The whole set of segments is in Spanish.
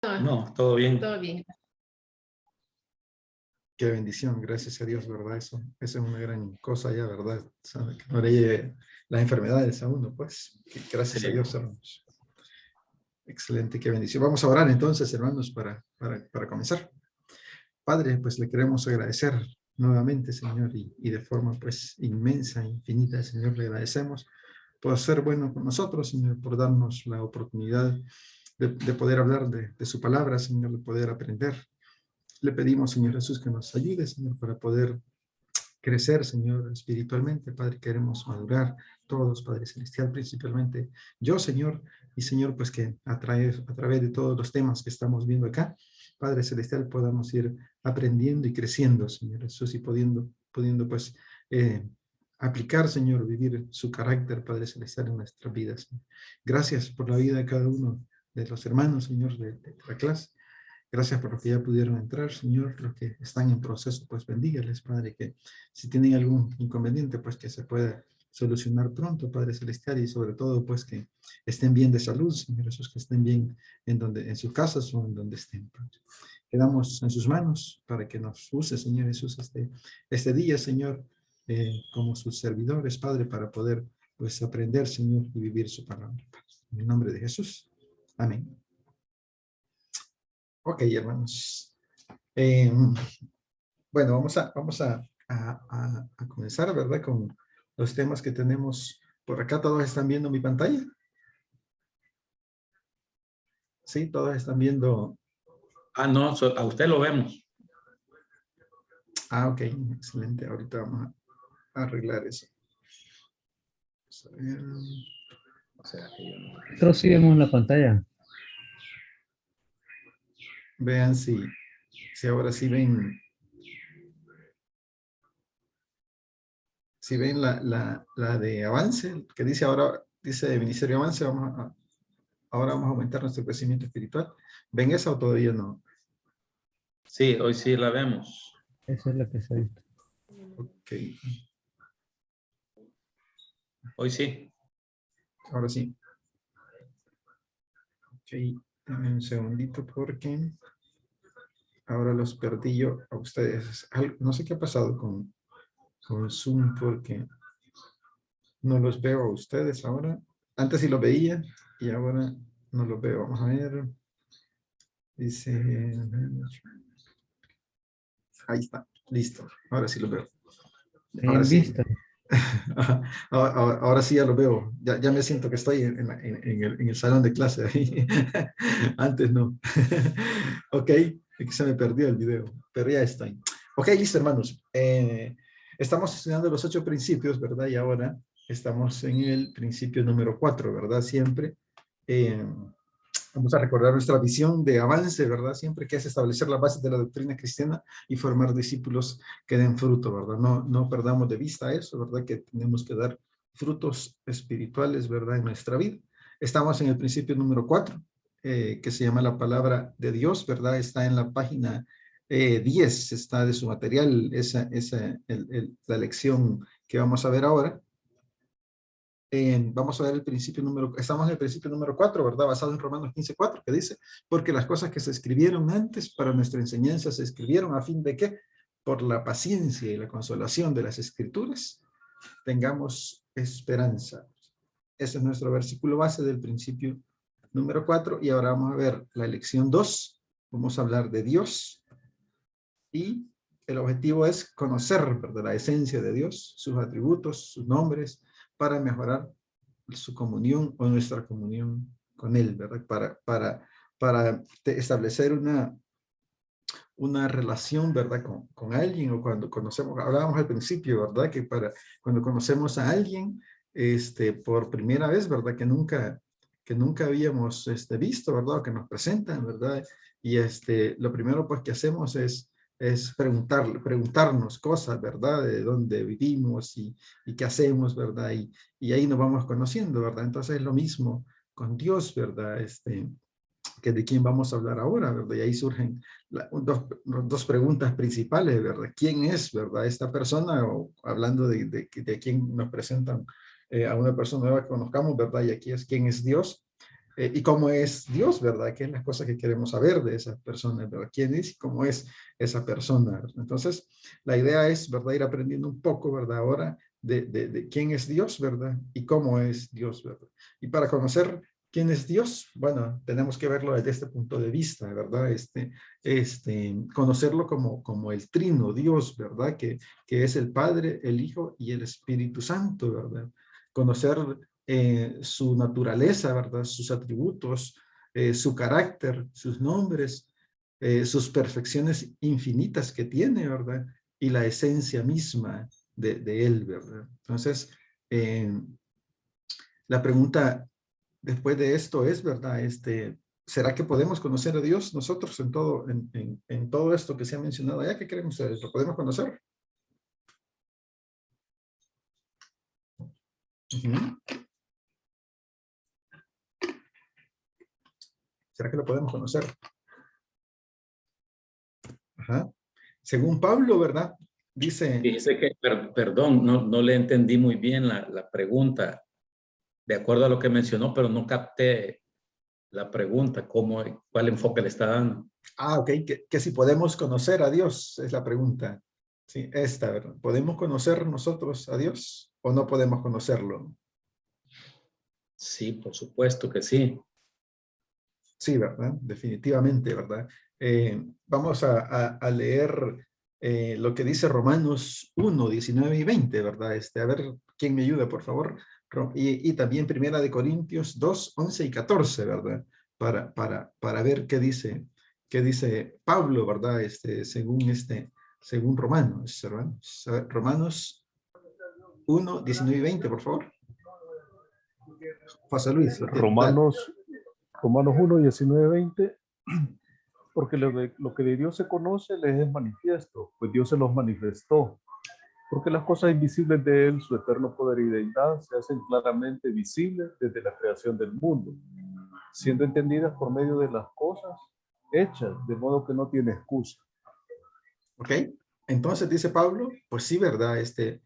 No, todo bien. Todo bien. Qué bendición, gracias a Dios, ¿verdad? Eso es una gran cosa ya, ¿verdad? O sea, que no le llegue las enfermedades a uno, pues. Gracias a Dios, hermanos. Excelente, qué bendición. Vamos a orar entonces, hermanos, para comenzar. Padre, pues le queremos agradecer nuevamente, Señor, y de forma pues inmensa, infinita, Señor, le agradecemos por ser bueno con nosotros, Señor, por darnos la oportunidad de poder hablar de su palabra, Señor, de poder aprender. Le pedimos, Señor Jesús, que nos ayude, Señor, para poder crecer, Señor, espiritualmente. Padre, queremos madurar todos, Padre Celestial, principalmente yo, Señor, y Señor, pues que a través de todos los temas que estamos viendo acá, Padre Celestial, podamos ir aprendiendo y creciendo, Señor Jesús, y pudiendo pues, aplicar, Señor, vivir su carácter, Padre Celestial, en nuestras vidas. Gracias por la vida de cada uno de los hermanos, Señor, de la clase. Gracias por los que ya pudieron entrar, Señor. Los que están en proceso, pues bendígales, Padre, que si tienen algún inconveniente, pues que se pueda solucionar pronto, Padre Celestial, y sobre todo, pues que estén bien de salud, Señor Jesús, que estén bien en sus casas o en donde estén, Padre. Quedamos en sus manos para que nos use, Señor Jesús, este día, Señor, como sus servidores, Padre, para poder, pues, aprender, Señor, y vivir su palabra, Padre. En el nombre de Jesús. Amén. Ok, hermanos. Bueno, vamos a comenzar, ¿verdad? Con los temas que tenemos por acá. ¿Todos están viendo mi pantalla? Sí, todos están viendo. Ah, no, a usted lo vemos. Ah, ok, excelente. Ahorita vamos a arreglar eso. Nosotros sí vemos la pantalla. Vean si ahora sí ven. Si ven la de avance, que dice ahora, dice Ministerio Avance, ahora vamos a aumentar nuestro crecimiento espiritual. ¿Ven esa o todavía no? Sí, hoy sí la vemos. Eso es lo que se ha visto. Ok, Hoy sí. ahora sí. Ok, dame un segundito porque ahora los perdí yo a ustedes. No sé qué ha pasado con Zoom porque no los veo a ustedes ahora. Antes sí los veía y ahora no los veo. Vamos a ver. Dice... Ahí está, listo. Ahora sí los veo. Ahora Bien sí. visto. Ahora sí ya lo veo. Ya me siento que estoy en el salón de clase. Antes no. Ok, aquí se me perdió el video, pero ya estoy. Ok, listo, hermanos. Estamos estudiando los 8 principios, ¿verdad? Y ahora estamos en el principio número 4, ¿verdad? Siempre. Vamos a recordar nuestra visión de avance, ¿verdad? Siempre que es establecer las bases de la doctrina cristiana y formar discípulos que den fruto, ¿verdad? No perdamos de vista eso, ¿verdad? Que tenemos que dar frutos espirituales, ¿verdad? En nuestra vida. Estamos en el principio número 4, que se llama la palabra de Dios, ¿verdad? Está en la página 10, está de su material, la lección que vamos a ver ahora. Vamos a ver estamos en el principio número 4, ¿verdad? Basado en Romanos 15:4, que dice, porque las cosas que se escribieron antes para nuestra enseñanza se escribieron a fin de que, por la paciencia y la consolación de las escrituras, tengamos esperanza. Ese es nuestro versículo base del principio número 4, y ahora vamos a ver la lección 2. Vamos a hablar de Dios, y el objetivo es conocer, ¿verdad?, la esencia de Dios, sus atributos, sus nombres, para mejorar su comunión o nuestra comunión con Él, ¿verdad? Para establecer una relación, ¿verdad? Con alguien, o cuando conocemos, hablábamos al principio, ¿verdad? Que cuando conocemos a alguien, por primera vez, ¿verdad? Que nunca habíamos visto, ¿verdad? O que nos presentan, ¿verdad? Y lo primero pues que hacemos es preguntarnos cosas, ¿verdad? De dónde vivimos y qué hacemos, ¿verdad? Y ahí nos vamos conociendo, ¿verdad? Entonces es lo mismo con Dios, ¿verdad? Que de quién vamos a hablar ahora, ¿verdad? Y ahí surgen dos preguntas principales, ¿verdad? ¿Quién es, verdad, esta persona? O hablando de quién nos presentan a una persona nueva que conozcamos, ¿verdad? Y aquí es quién es Dios. y cómo es Dios, ¿verdad? ¿Qué es las cosas que queremos saber de esa persona, ¿verdad? ¿Quién es y cómo es esa persona? ¿Verdad? Entonces, la idea es, ¿verdad? Ir aprendiendo un poco, ¿verdad? Ahora de quién es Dios, ¿verdad? Y cómo es Dios, ¿verdad? Y para conocer quién es Dios, bueno, tenemos que verlo desde este punto de vista, ¿verdad? Conocerlo como el trino Dios, ¿verdad? Que es el Padre, el Hijo y el Espíritu Santo, ¿verdad? Conocer su naturaleza, ¿verdad? Sus atributos, su carácter, sus nombres, sus perfecciones infinitas que tiene, ¿verdad? Y la esencia misma de él, ¿verdad? Entonces, la pregunta después de esto es, ¿verdad? ¿Será que podemos conocer a Dios nosotros en todo esto que se ha mencionado allá? ¿Qué creen ustedes? ¿Lo podemos conocer? Uh-huh. ¿Será que lo podemos conocer? Ajá. Según Pablo, ¿verdad? Dice... Fíjese que, perdón, no le entendí muy bien la pregunta, de acuerdo a lo que mencionó, pero no capté la pregunta, cuál enfoque le está dando. Ok, que si podemos conocer a Dios, es la pregunta. Sí, ¿verdad? ¿Podemos conocer nosotros a Dios o no podemos conocerlo? Sí, por supuesto que sí. Sí, ¿verdad? Definitivamente, ¿verdad? Vamos a leer lo que dice Romanos 1, 19 y 20, ¿verdad? A ver, ¿quién me ayuda, por favor? Y también Primera de Corintios 2, 11 y 14, ¿verdad? Para ver qué dice Pablo, ¿verdad? Según Romanos, ¿verdad? Romanos 1, 19 y 20, por favor. José Luis, dale. Romanos 1, 19, 20, porque lo que de Dios se conoce les es manifiesto, pues Dios se los manifestó, porque las cosas invisibles de Él, su eterno poder y deidad, se hacen claramente visibles desde la creación del mundo, siendo entendidas por medio de las cosas hechas, de modo que no tiene excusa. ¿Ok? Entonces dice Pablo, pues sí, ¿verdad? Dice,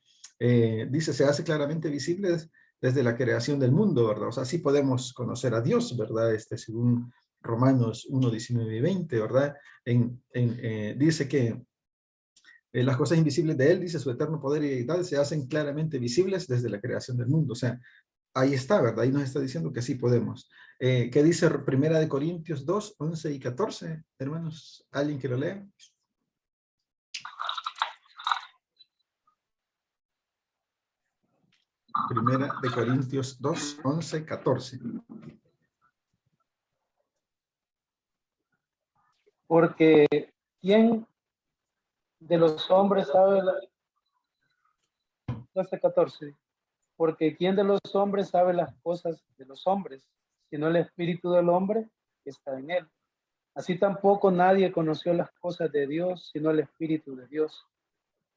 se hace claramente visible desde la creación del mundo, ¿verdad? O sea, sí podemos conocer a Dios, ¿verdad? Según Romanos 1, 19 y 20, ¿verdad? Dice que las cosas invisibles de Él, dice su eterno poder y deidad, se hacen claramente visibles desde la creación del mundo. O sea, ahí está, ¿verdad? Ahí nos está diciendo que sí podemos. ¿Qué dice Primera de Corintios 2, 11 y 14, hermanos? ¿Alguien que lo lea? Primera de Corintios 2, 11, 14. Porque ¿quién de los hombres sabe 14? Porque ¿quién de los hombres sabe las cosas de los hombres, sino el espíritu del hombre que está en él? Así tampoco nadie conoció las cosas de Dios, sino el espíritu de Dios.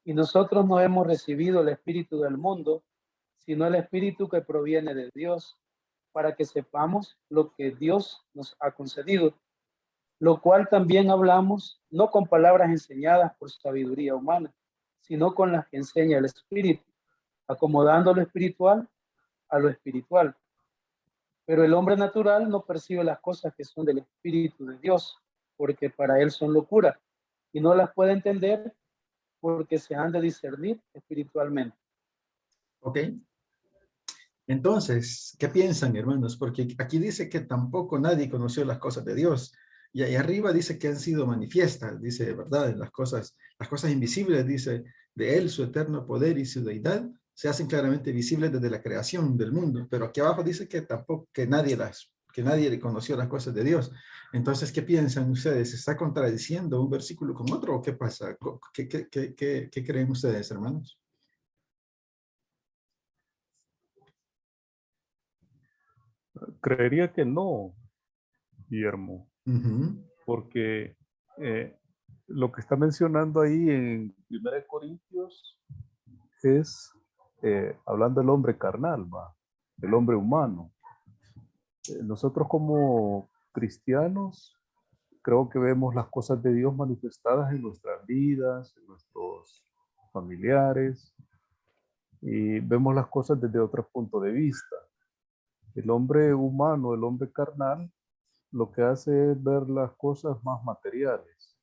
Y nosotros no hemos recibido el espíritu del mundo, sino el espíritu que proviene de Dios, para que sepamos lo que Dios nos ha concedido, lo cual también hablamos, no con palabras enseñadas por sabiduría humana, sino con las que enseña el Espíritu, acomodando lo espiritual a lo espiritual. Pero el hombre natural no percibe las cosas que son del Espíritu de Dios, porque para él son locura, y no las puede entender porque se han de discernir espiritualmente. ¿Ok? Entonces, ¿qué piensan, hermanos? Porque aquí dice que tampoco nadie conoció las cosas de Dios. Y ahí arriba dice que han sido manifiestas, dice, ¿verdad? Las cosas invisibles, dice, de Él, su eterno poder y su deidad, se hacen claramente visibles desde la creación del mundo. Pero aquí abajo dice que tampoco, que nadie conoció las cosas de Dios. Entonces, ¿qué piensan ustedes? ¿Se está contradiciendo un versículo con otro o qué pasa? ¿Qué creen ustedes, hermanos? Creería que no, Guillermo, Uh-huh. porque lo que está mencionando ahí en 1 Corintios es hablando del hombre carnal, del hombre humano. Nosotros como cristianos creo que vemos las cosas de Dios manifestadas en nuestras vidas, en nuestros familiares, y vemos las cosas desde otro punto de vista. El hombre humano, el hombre carnal, lo que hace es ver las cosas más materiales.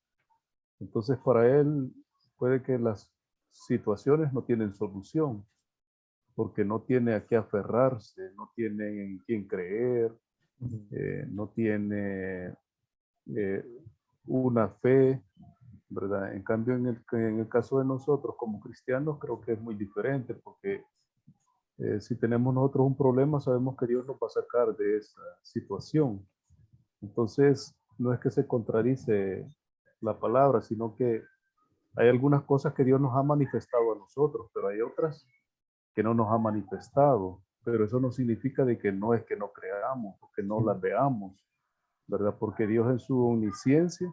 Entonces, para él puede que las situaciones no tienen solución, porque no tiene a qué aferrarse, no tiene en quién creer, no tiene una fe, ¿verdad? En cambio, en el caso de nosotros como cristianos, creo que es muy diferente, porque si tenemos nosotros un problema, sabemos que Dios nos va a sacar de esa situación. Entonces, no es que se contradice la palabra, sino que hay algunas cosas que Dios nos ha manifestado a nosotros, pero hay otras que no nos ha manifestado. Pero eso no significa de que no es que no creamos o que no las veamos, ¿verdad? Porque Dios en su omnisciencia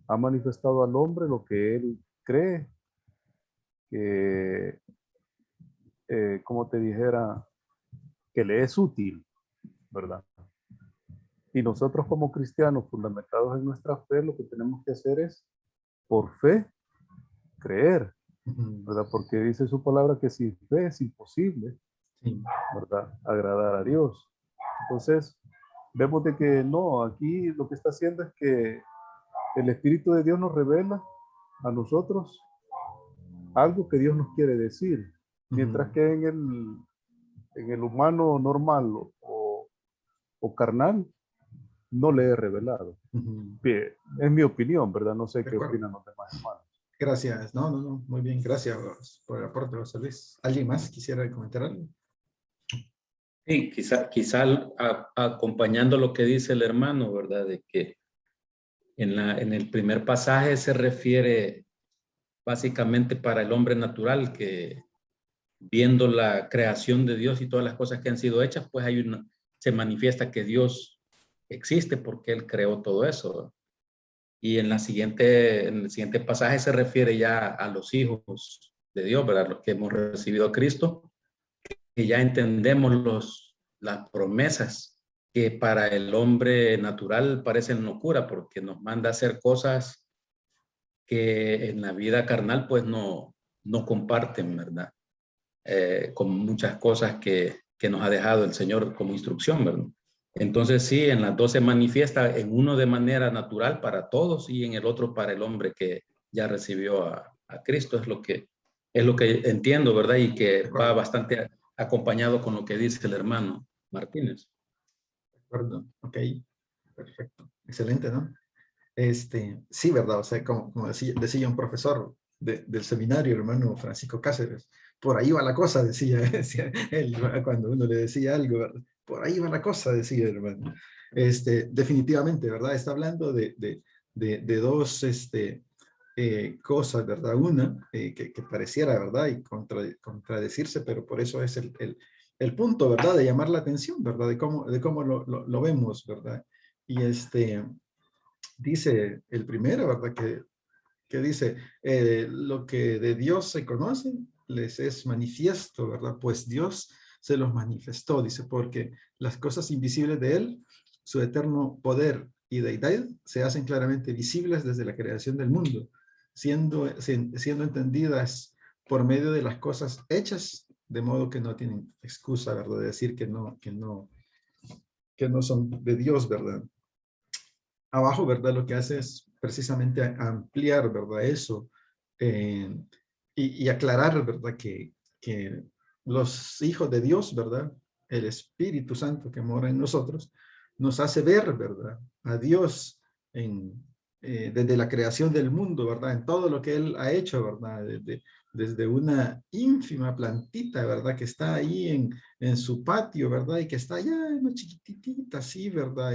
ha manifestado al hombre lo que él cree que, como te dijera, que le es útil, ¿verdad? Y nosotros como cristianos fundamentados en nuestra fe, lo que tenemos que hacer es, por fe, creer, ¿verdad? Porque dice su palabra que sin fe es imposible, ¿verdad? Agradar a Dios. Entonces, vemos de que no, aquí lo que está haciendo es que el Espíritu de Dios nos revela a nosotros algo que Dios nos quiere decir, mientras que en el humano normal o carnal no le he revelado. Bien, es mi opinión, ¿verdad? No sé qué opinan los demás hermanos. Gracias. No, muy bien. Gracias por el aporte, José Luis. ¿Alguien más quisiera comentar algo? Sí, quizá acompañando lo que dice el hermano, ¿verdad? De que en el primer pasaje se refiere básicamente para el hombre natural, que viendo la creación de Dios y todas las cosas que han sido hechas, pues se manifiesta que Dios existe porque Él creó todo eso. Y en el siguiente pasaje se refiere ya a los hijos de Dios, ¿verdad? Los que hemos recibido a Cristo, que ya entendemos las promesas que para el hombre natural parecen locura, porque nos manda a hacer cosas que en la vida carnal pues no comparten, ¿verdad? Con muchas cosas que nos ha dejado el Señor como instrucción, ¿verdad? Entonces sí, en las dos se manifiesta, en uno de manera natural para todos y en el otro para el hombre que ya recibió a Cristo. Es lo que entiendo, ¿verdad? Y que va bastante acompañado con lo que dice el hermano Martínez. De acuerdo, ok, perfecto, excelente, ¿no? Sí, ¿verdad? O sea, como decía un profesor del seminario, el hermano Francisco Cáceres, por ahí va la cosa, decía él, cuando uno le decía algo, ¿verdad? Por ahí va la cosa, decía el hermano. Definitivamente, ¿verdad? Está hablando de dos cosas, ¿verdad? Una que pareciera, ¿verdad? Y contradecirse, pero por eso es el punto, ¿verdad? De llamar la atención, ¿verdad? De cómo lo vemos, ¿verdad? Y dice el primero, ¿verdad? Que dice, lo que de Dios se conoce, les es manifiesto, ¿verdad? Pues Dios se los manifestó, dice, porque las cosas invisibles de Él, su eterno poder y deidad, se hacen claramente visibles desde la creación del mundo, siendo entendidas por medio de las cosas hechas, de modo que no tienen excusa, ¿verdad? De decir que no son de Dios, ¿verdad? Abajo, ¿verdad? Lo que hace es precisamente ampliar, ¿verdad? Eso y aclarar, ¿verdad? Que los hijos de Dios, ¿verdad? El Espíritu Santo que mora en nosotros, nos hace ver, ¿verdad? A Dios desde la creación del mundo, ¿verdad? En todo lo que Él ha hecho, ¿verdad? Desde una ínfima plantita, ¿verdad? Que está ahí en su patio, ¿verdad? Y que está allá, una chiquitita así, ¿verdad?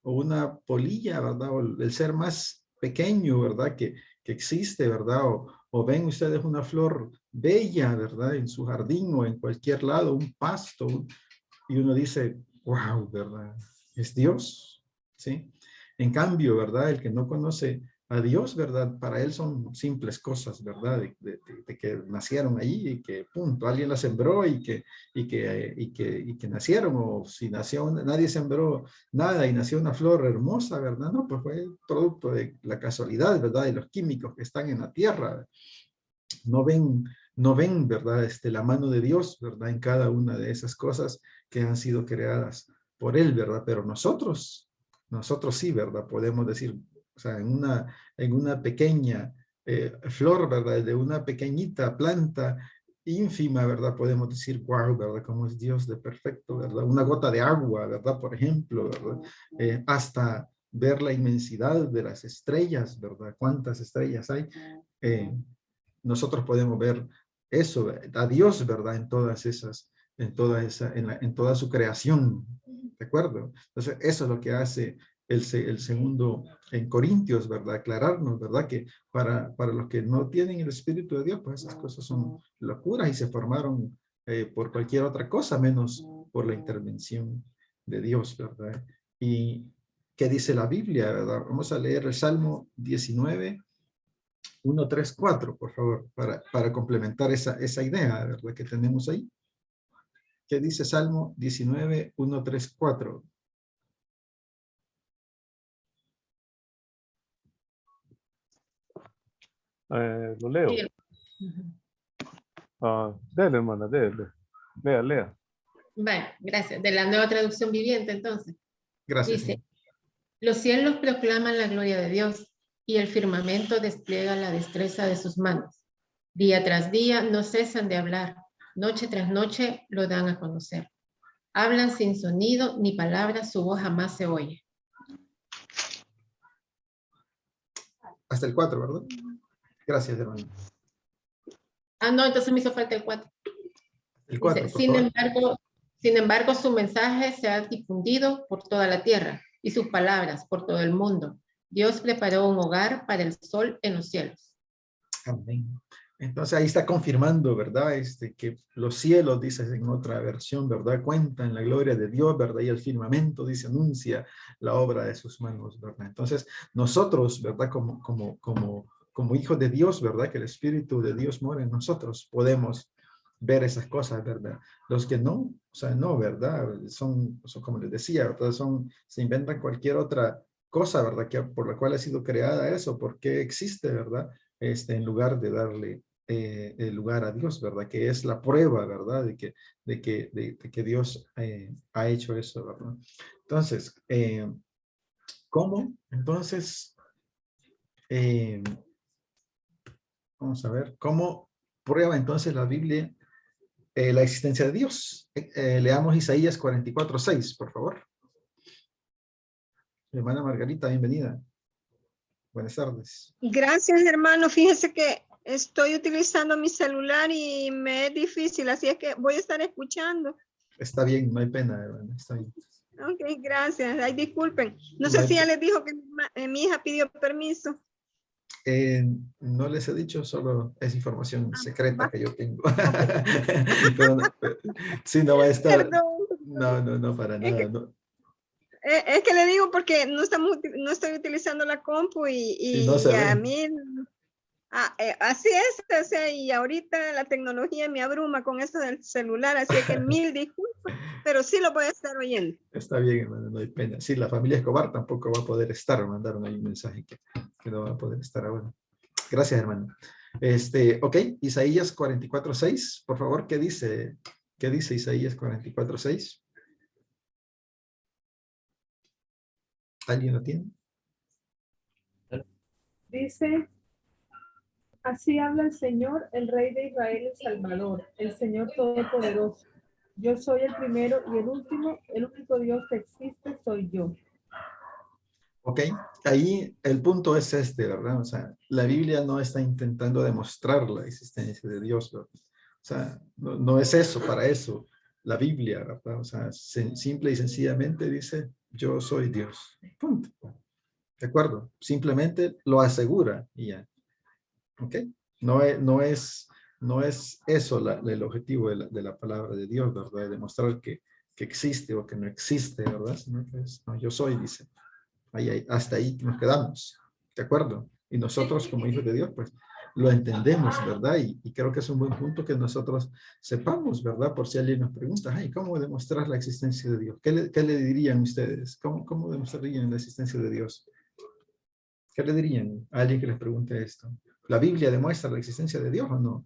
O una polilla, ¿verdad? O el ser más pequeño, ¿verdad? Que existe, ¿verdad? O ven ustedes una flor bella, ¿verdad? En su jardín o en cualquier lado, un pasto, y uno dice, wow, ¿verdad? Es Dios, ¿sí? En cambio, ¿verdad? El que no conoce a Dios, ¿verdad? Para él son simples cosas, ¿verdad? De que nacieron allí y que, punto, alguien las sembró y que nacieron, o si nadie sembró nada y nació una flor hermosa, ¿verdad? No, pues fue producto de la casualidad, ¿verdad? De los químicos que están en la tierra. No ven, ¿verdad? La mano de Dios, ¿verdad? En cada una de esas cosas que han sido creadas por Él, ¿verdad? Pero nosotros sí, ¿verdad? Podemos decir, o sea, en una pequeña flor, ¿verdad? De una pequeñita planta ínfima, ¿verdad? Podemos decir, wow, ¿verdad? Como es Dios de perfecto, ¿verdad? Una gota de agua, ¿verdad? Por ejemplo, ¿verdad? Hasta ver la inmensidad de las estrellas, ¿verdad? ¿Cuántas estrellas hay? Nosotros podemos ver eso, a Dios, ¿verdad? En toda su creación, ¿de acuerdo? Entonces, eso es lo que hace el segundo en Corintios, ¿verdad? Aclararnos, ¿verdad? Que para los que no tienen el Espíritu de Dios, pues esas cosas son locuras y se formaron por cualquier otra cosa, menos por la intervención de Dios, ¿verdad? Y ¿qué dice la Biblia, verdad? Vamos a leer el Salmo 19, 1, 3, 4, por favor, para complementar esa idea, ¿verdad? Que tenemos ahí. ¿Qué dice Salmo 19, 1, 3, 4? Lo leo. Dele, hermana, dele. Lea. Bueno, gracias. De la Nueva Traducción Viviente, entonces. Gracias. Dice, los cielos proclaman la gloria de Dios y el firmamento despliega la destreza de sus manos. Día tras día no cesan de hablar, noche tras noche lo dan a conocer. Hablan sin sonido ni palabras, su voz jamás se oye. Hasta el 4, ¿verdad? Gracias, hermano. No, entonces me hizo falta el 4. El 4, Dice, por favor. sin embargo, su mensaje se ha difundido por toda la tierra y sus palabras por todo el mundo. Dios preparó un hogar para el sol en los cielos. Amén. Entonces ahí está confirmando, ¿verdad? Que los cielos, dice en otra versión, ¿verdad? Cuentan la gloria de Dios, ¿verdad? Y el firmamento, dice, anuncia la obra de sus manos, ¿verdad? Entonces nosotros, ¿verdad? Como hijos de Dios, ¿verdad? Que el Espíritu de Dios mora en nosotros, podemos ver esas cosas, ¿verdad? Los que no, o sea, no, ¿verdad? Son como les decía, ¿verdad? Se inventan cualquier otra cosa, ¿verdad? Por la cual ha sido creada eso, ¿por qué existe, ¿verdad? En lugar de darle el lugar a Dios, ¿verdad? Que es la prueba, ¿verdad? De que Dios ha hecho eso, ¿verdad? Entonces, ¿cómo? Entonces, vamos a ver, ¿cómo prueba entonces la Biblia la existencia de Dios? Leamos Isaías 44:6, por favor. Hermana Margarita, bienvenida. Buenas tardes. Gracias, hermano. Fíjese que estoy utilizando mi celular y me es difícil, así es que voy a estar escuchando. Está bien, no hay pena, hermana, está bien. Ok, gracias. Ay, disculpen. No sé si ya les dijo que mi hija pidió permiso. No les he dicho, solo es información secreta que yo tengo. Sí, no va a estar. Perdón. No, para nada. No. Es que le digo porque no estoy utilizando la compu y no se a ve. mí así es, o sea, y ahorita la tecnología me abruma con eso del celular, así que mil disculpas, pero sí lo voy a estar oyendo. Está bien, hermano, no hay pena. Sí, la familia Escobar tampoco va a poder estar, mandaron ahí un mensaje que no va a poder estar ahora. Gracias, hermano. Ok, Isaías 44:6, por favor, ¿qué dice Isaías 44:6? ¿Alguien lo tiene? Dice, así habla el Señor, el Rey de Israel, el Salvador, el Señor Todopoderoso. Yo soy el primero y el último, el único Dios que existe soy yo. Ok, ahí el punto es ¿verdad? O sea, la Biblia no está intentando demostrar la existencia de Dios, ¿verdad? O sea, no es eso, para eso, la Biblia, ¿verdad? O sea, simple y sencillamente dice, yo soy Dios. Punto. ¿De acuerdo? Simplemente lo asegura y ya. ¿Ok? No es eso el objetivo de la palabra de Dios, ¿verdad? De demostrar que existe o que no existe, ¿verdad? Sino que es, no, yo soy, dice. Hasta ahí nos quedamos, ¿de acuerdo? Y nosotros como hijos de Dios, pues lo entendemos, ¿verdad? Y creo que es un buen punto que nosotros sepamos, ¿verdad? Por si alguien nos pregunta, ay, ¿cómo demostrar la existencia de Dios? ¿Qué le dirían ustedes? ¿Cómo demostrarían la existencia de Dios? ¿Qué le dirían a alguien que les pregunte esto? ¿La Biblia demuestra la existencia de Dios o no?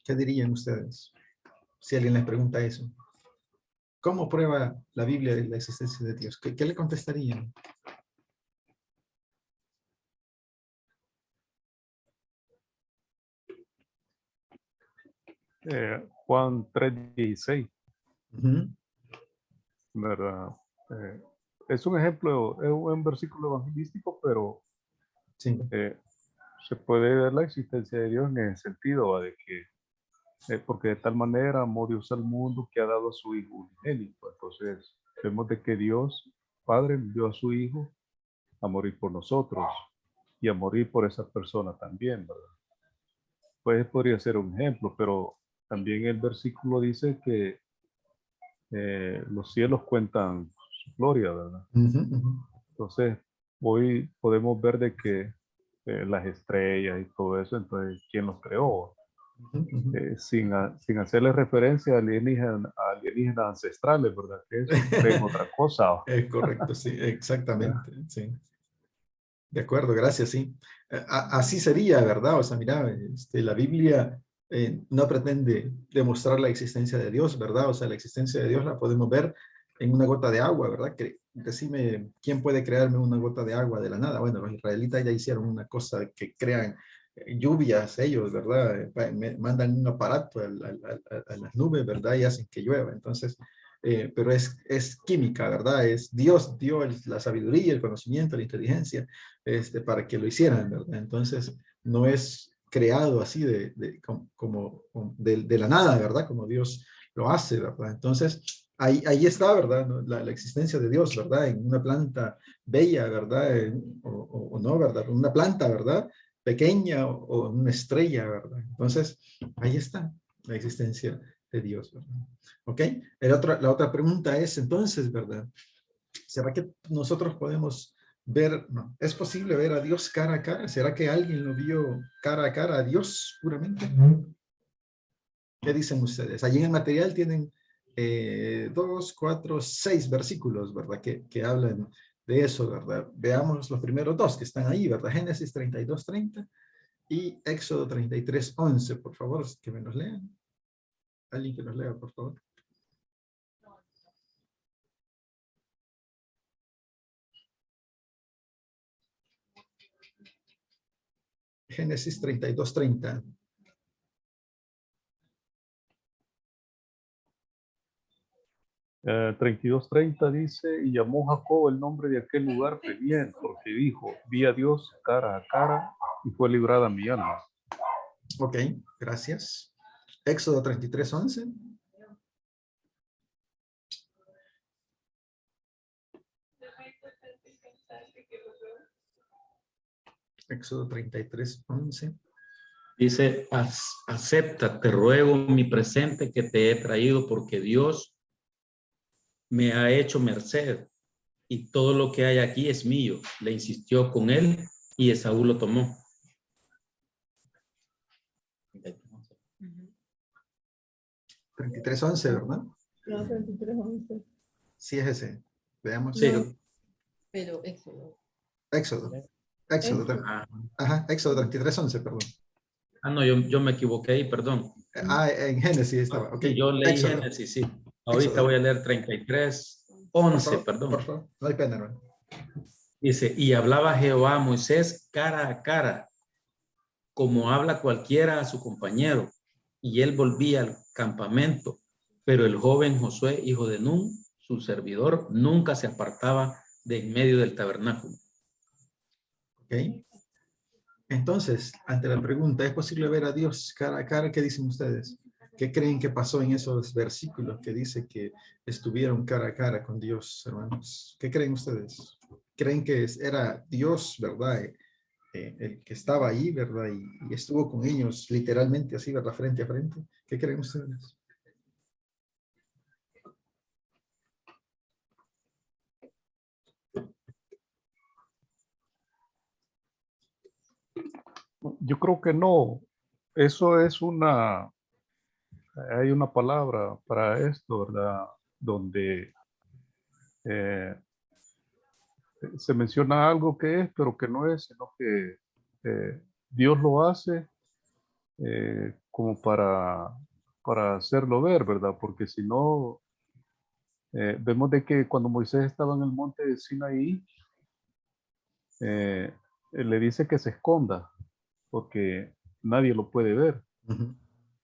¿Qué dirían ustedes si alguien les pregunta eso? ¿Cómo prueba la Biblia la existencia de Dios? ¿Qué le contestarían? Juan 3:16, Ujú. ¿verdad? Es un ejemplo, es un versículo evangelístico, pero Sí. se puede ver la existencia de Dios en el sentido ¿va? De que, porque de tal manera amó Dios al mundo que ha dado a su Hijo unigénito. Entonces, vemos de que Dios, Padre, envió a su Hijo a morir por nosotros y a morir por esa persona también, ¿verdad? Pues podría ser un ejemplo, pero también el versículo dice que los cielos cuentan su gloria, ¿verdad? Ujú, ujú. Entonces, hoy podemos ver de que las estrellas y todo eso, entonces, ¿quién los creó? Ujú, ujú. Sin hacerle referencia a alienígenas ancestrales, ¿verdad? Que eso creen otra cosa. Es correcto, sí, exactamente, sí. De acuerdo, gracias, sí. Así sería, ¿verdad? O sea, mira, la Biblia no pretende demostrar la existencia de Dios, ¿verdad? O sea, la existencia de Dios la podemos ver en una gota de agua, ¿verdad? Decime, ¿quién puede crearme una gota de agua de la nada? Bueno, los israelitas ya hicieron una cosa de que crean lluvias ellos, ¿verdad? Mandan un aparato a las nubes, ¿verdad? Y hacen que llueva. Entonces, pero es química, ¿verdad? Es Dios dio la sabiduría, el conocimiento, la inteligencia para que lo hicieran, ¿verdad? Entonces, no es creado así de la nada, ¿verdad? Como Dios lo hace, ¿verdad? Entonces, ahí está, ¿verdad? ¿No? La existencia de Dios, ¿verdad? En una planta bella, ¿verdad? O no, ¿verdad? Una planta, ¿verdad? Pequeña o una estrella, ¿verdad? Entonces, ahí está la existencia de Dios, ¿verdad? ¿Ok? La otra pregunta es, entonces, ¿verdad? ¿Será que nosotros podemos ver, no, es posible ver a Dios cara a cara? ¿Será que alguien lo vio cara a cara a Dios puramente? ¿Qué dicen ustedes? Allí en el material tienen 2, 4, 6 versículos, ¿verdad? Que hablan de eso, ¿verdad? Veamos los primeros dos que están ahí, ¿verdad? Génesis 32:30 y Éxodo 33:11. Por favor, que me los lean. Alguien que los lea, por favor. Génesis 32:30. 32:30 dice, y llamó Jacob el nombre de aquel lugar Peniel, porque dijo, vi a Dios cara a cara y fue librada mi alma. Ok, gracias. Éxodo 33:11. Éxodo 33:11. Dice, acepta, te ruego mi presente que te he traído porque Dios me ha hecho merced y todo lo que hay aquí es mío. Le insistió con él y Esaú lo tomó. 33:11, ¿verdad? No, 33:11. Sí es ese. Veamos. Sí. No. Pero Éxodo. Éxodo. Éxodo. Ajá, Éxodo 33:11, perdón. No, yo me equivoqué ahí, perdón. En Génesis estaba. Ok, Sí, yo leí Éxodo. Génesis, sí. Ahorita Éxodo. voy a leer 33:11, Por favor, perdón. por favor. No hay pena, hermano. Dice, y hablaba Jehová a Moisés cara a cara, como habla cualquiera a su compañero, y él volvía al campamento, pero el joven Josué, hijo de Nun, su servidor, nunca se apartaba de en medio del tabernáculo. Ok. Entonces, ante la pregunta, ¿es posible ver a Dios cara a cara? ¿Qué dicen ustedes? ¿Qué creen que pasó en esos versículos que dice que estuvieron cara a cara con Dios, hermanos? ¿Qué creen ustedes? ¿Creen que era Dios, verdad? El que estaba ahí, ¿verdad? Y estuvo con ellos literalmente así, ¿verdad? Frente a frente. ¿Qué creen ustedes? Yo creo que no. Eso es hay una palabra para esto, ¿verdad? Donde eh, se menciona algo que es, pero que no es, sino que Dios lo hace como para hacerlo ver, ¿verdad? Porque si no, vemos de que cuando Moisés estaba en el monte de Sinaí, le dice que se esconda, porque nadie lo puede ver, Ujú.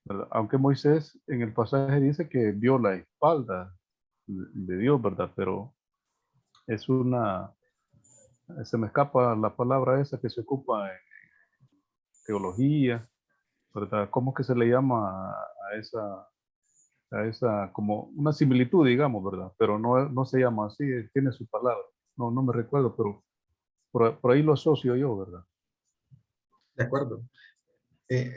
¿verdad? Aunque Moisés en el pasaje dice que vio la espalda de Dios, ¿verdad? Pero es se me escapa la palabra esa que se ocupa en teología, ¿verdad? ¿Cómo que se le llama a esa, como una similitud, digamos, ¿verdad? Pero no se llama así, tiene su palabra. No me recuerdo, pero por ahí lo asocio yo, ¿verdad? De acuerdo.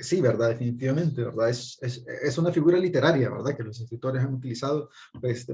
Sí, ¿verdad? Definitivamente, ¿verdad? Es una figura literaria, ¿verdad? Que los escritores han utilizado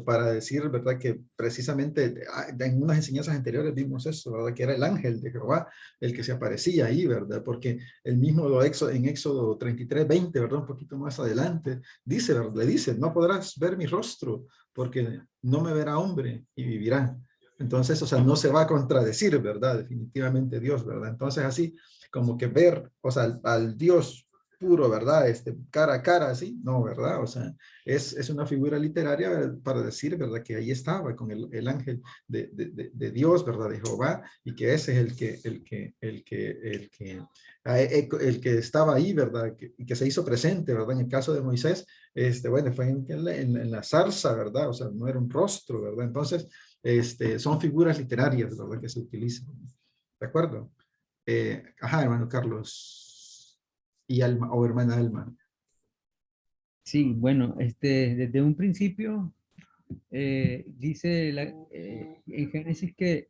para decir, ¿verdad? Que precisamente en unas enseñanzas anteriores vimos eso, ¿verdad? Que era el ángel de Jehová el que se aparecía ahí, ¿verdad? Porque el mismo en Éxodo 33:20, ¿verdad? Un poquito más adelante, dice, ¿verdad? Le dice, no podrás ver mi rostro porque no me verá hombre y vivirá. Entonces, o sea, no se va a contradecir, ¿verdad? Definitivamente Dios, ¿verdad? Entonces, así como que ver, o sea, al Dios puro, ¿verdad? Cara a cara, así, no, ¿verdad? O sea, es una figura literaria para decir, ¿verdad? Que ahí estaba con el ángel de Dios, ¿verdad? De Jehová, y que ese es el que estaba ahí, ¿verdad? Y que se hizo presente, ¿verdad? En el caso de Moisés, bueno, fue en la zarza, ¿verdad? O sea, no era un rostro, ¿verdad? Entonces, son figuras literarias, ¿verdad? Que se utilizan. ¿De acuerdo? Hermano Carlos y Alma, o hermana Alma. Sí, bueno, desde un principio dice en Génesis que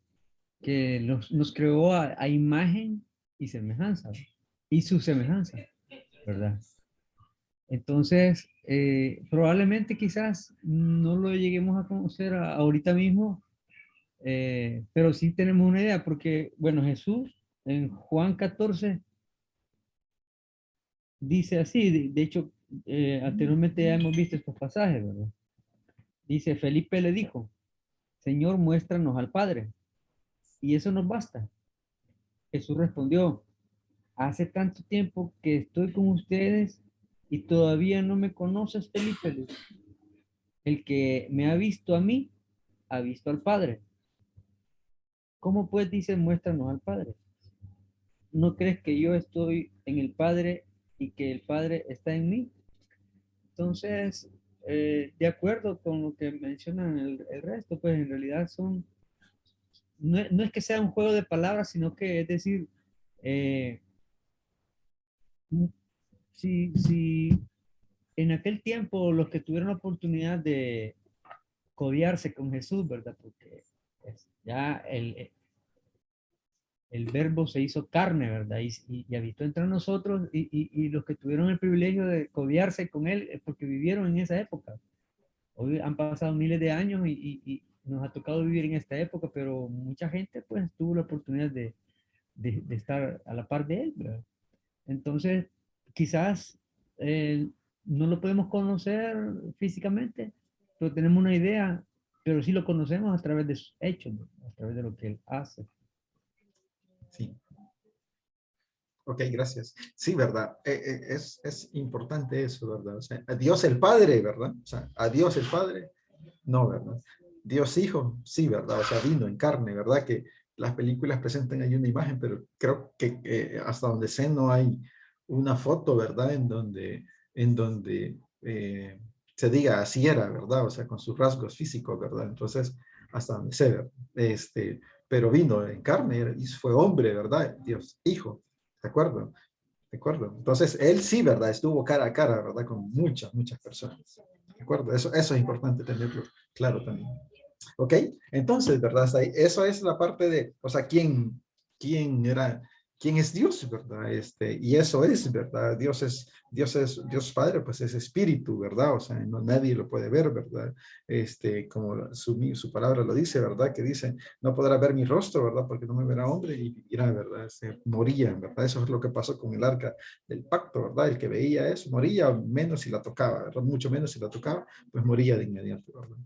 nos creó a imagen y semejanza, y su semejanza, ¿verdad? Entonces, probablemente quizás no lo lleguemos a conocer ahorita mismo, pero sí tenemos una idea, porque, bueno, Jesús en Juan 14 dice así, de hecho, anteriormente ya hemos visto estos pasajes, ¿verdad? Dice, Felipe le dijo, Señor, muéstranos al Padre, y eso nos basta. Jesús respondió, hace tanto tiempo que estoy con ustedes y todavía no me conoces, Felipe. El que me ha visto a mí, ha visto al Padre. ¿Cómo pues dice, muéstranos al Padre? ¿No crees que yo estoy en el Padre y que el Padre está en mí? Entonces, de acuerdo con lo que mencionan el resto, pues en realidad no es que sea un juego de palabras, sino que es decir, eh, si en aquel tiempo los que tuvieron la oportunidad de codearse con Jesús, ¿verdad? Porque pues, ya el verbo se hizo carne, ¿verdad? Y habitó entre nosotros y los que tuvieron el privilegio de codearse con él es porque vivieron en esa época. Hoy han pasado miles de años y nos ha tocado vivir en esta época, pero mucha gente pues tuvo la oportunidad de estar a la par de él, ¿verdad? Entonces, quizás no lo podemos conocer físicamente, pero tenemos una idea, pero sí lo conocemos a través de sus hechos, ¿no? A través de lo que él hace. Sí. Ok, gracias. Sí, ¿verdad? Es importante eso, ¿verdad? O sea, a Dios el Padre, ¿verdad? O sea, a Dios el Padre, no, ¿verdad? Dios Hijo, sí, ¿verdad? O sea, vino en carne, ¿verdad? Que las películas presentan ahí una imagen, pero creo que hasta donde sé no hay una foto, ¿verdad? En donde se diga así era, ¿verdad? O sea, con sus rasgos físicos, ¿verdad? Entonces, hasta donde sé, ¿verdad? Pero vino en carne y fue hombre, ¿verdad? Dios Hijo. ¿De acuerdo? ¿De acuerdo? Entonces, él sí, ¿verdad? Estuvo cara a cara, ¿verdad? Con muchas personas. ¿De acuerdo? Eso es importante tenerlo claro también. ¿Ok? Entonces, ¿verdad? Eso es la parte de, o sea, quién es Dios, ¿verdad? Y eso es, ¿verdad? Dios Padre, pues es espíritu, ¿verdad? O sea, nadie lo puede ver, ¿verdad? Como su palabra lo dice, ¿verdad? Que dice, no podrá ver mi rostro, ¿verdad? Porque no me verá hombre y vivirá, ¿verdad? Moría, ¿verdad? Eso es lo que pasó con el arca del pacto, ¿verdad? El que veía eso, moría menos si la tocaba, ¿verdad? Mucho menos si la tocaba, pues moría de inmediato, ¿verdad?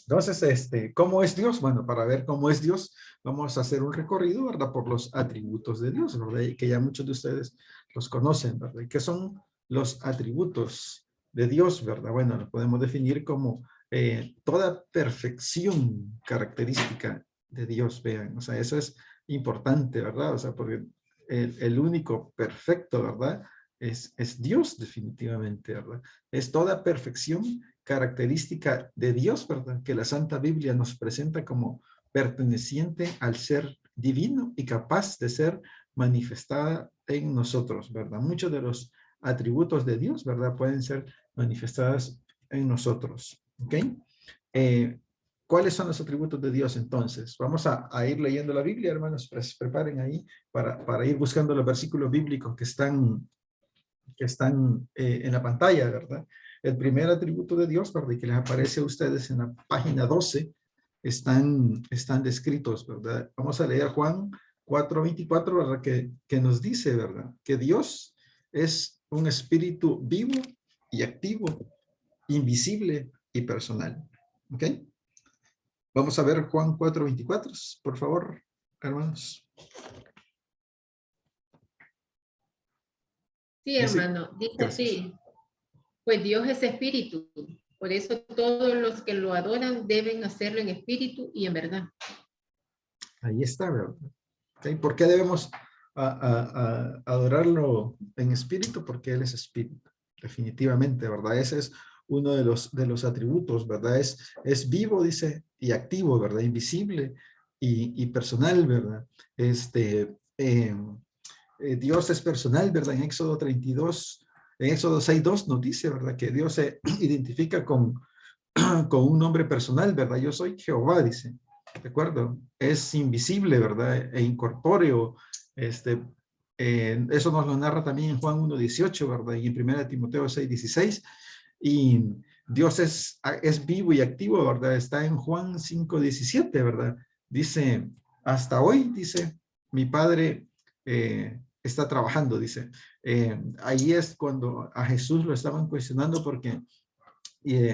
Entonces, ¿cómo es Dios? Bueno, para ver cómo es Dios, vamos a hacer un recorrido, ¿verdad? Por los atributos de Dios, ¿verdad? Y que ya muchos de ustedes los conocen, ¿verdad? ¿Y qué son los atributos de Dios, ¿verdad? Bueno, lo podemos definir como toda perfección característica de Dios, vean. O sea, eso es importante, ¿verdad? O sea, porque el único perfecto, ¿verdad? Es Dios definitivamente, ¿verdad? Es toda perfección característica de Dios, ¿verdad? Que la Santa Biblia nos presenta como perteneciente al ser divino y capaz de ser manifestada en nosotros, ¿verdad? Muchos de los atributos de Dios, ¿verdad? Pueden ser manifestadas en nosotros, ¿ok? ¿Cuáles son los atributos de Dios entonces? Vamos a ir leyendo la Biblia, hermanos, preparen ahí para ir buscando los versículos bíblicos que están en la pantalla, ¿verdad? El primer atributo de Dios, ¿verdad? Que les aparece a ustedes en la página 12, están descritos, ¿verdad? Vamos a leer Juan 4:24, ¿verdad? Que nos dice, ¿verdad? Que Dios es un espíritu vivo y activo, invisible y personal. ¿Ok? Vamos a ver Juan 4:24, por favor, hermanos. Sí, hermano, dice Gracias. así, pues Dios es espíritu, por eso todos los que lo adoran deben hacerlo en espíritu y en verdad. Ahí está, ¿verdad? ¿Okay? ¿Por qué debemos adorarlo en espíritu? Porque Él es espíritu, definitivamente, ¿verdad? Ese es uno de los atributos, ¿verdad? Es vivo, dice, y activo, ¿verdad? Invisible y personal, ¿verdad? Dios es personal, ¿verdad? En Éxodo 32, en Éxodo 6:2 nos dice, ¿verdad? Que Dios se identifica con un nombre personal, ¿verdad? Yo soy Jehová, dice. ¿De acuerdo? Es invisible, ¿verdad? E incorpóreo. Eso nos lo narra también en Juan 1:18, ¿verdad? Y en 1 Timoteo 6:16. Y Dios es vivo y activo, ¿verdad? Está en Juan 5:17, ¿verdad? Dice, hasta hoy, dice, mi Padre está trabajando, dice. Ahí es cuando a Jesús lo estaban cuestionando porque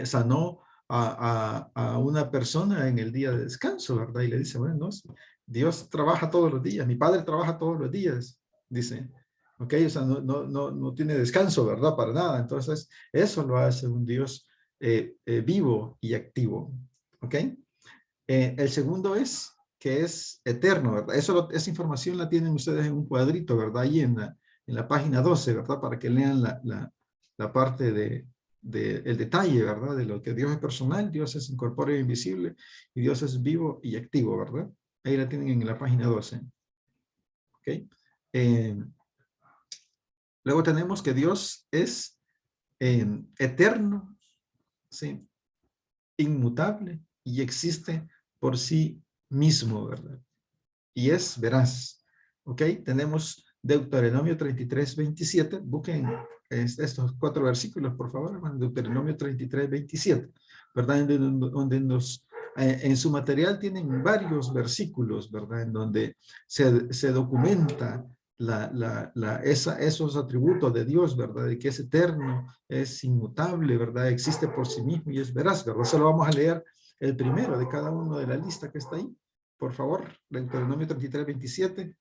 sanó a una persona en el día de descanso, ¿verdad? Y le dice, bueno, no, Dios trabaja todos los días, mi Padre trabaja todos los días, dice. Ok, o sea, no tiene descanso, ¿verdad? Para nada. Entonces, eso lo hace un Dios vivo y activo. Ok. El segundo es que es eterno, ¿verdad? Esa información la tienen ustedes en un cuadrito, ¿verdad? Ahí en la página 12, ¿verdad? Para que lean la parte el detalle, ¿verdad? De lo que Dios es personal, Dios es incorpóreo e invisible, y Dios es vivo y activo, ¿verdad? Ahí la tienen en la página 12. ¿Ok? Luego tenemos que Dios es eterno, ¿sí? Inmutable y existe por sí mismo, ¿verdad? Y es veraz. ¿Ok? Tenemos Deuteronomio 33:27. Busquen estos 4 versículos, por favor, hermano. Deuteronomio 33:27, ¿verdad? Donde en su material tienen varios versículos, ¿verdad? En donde se documenta esos atributos de Dios, ¿verdad? De que es eterno, es inmutable, ¿verdad? Existe por sí mismo y es veraz, ¿verdad? Solo vamos a leer el primero de cada uno de la lista que está ahí. Por favor, Deuteronomio 33:27,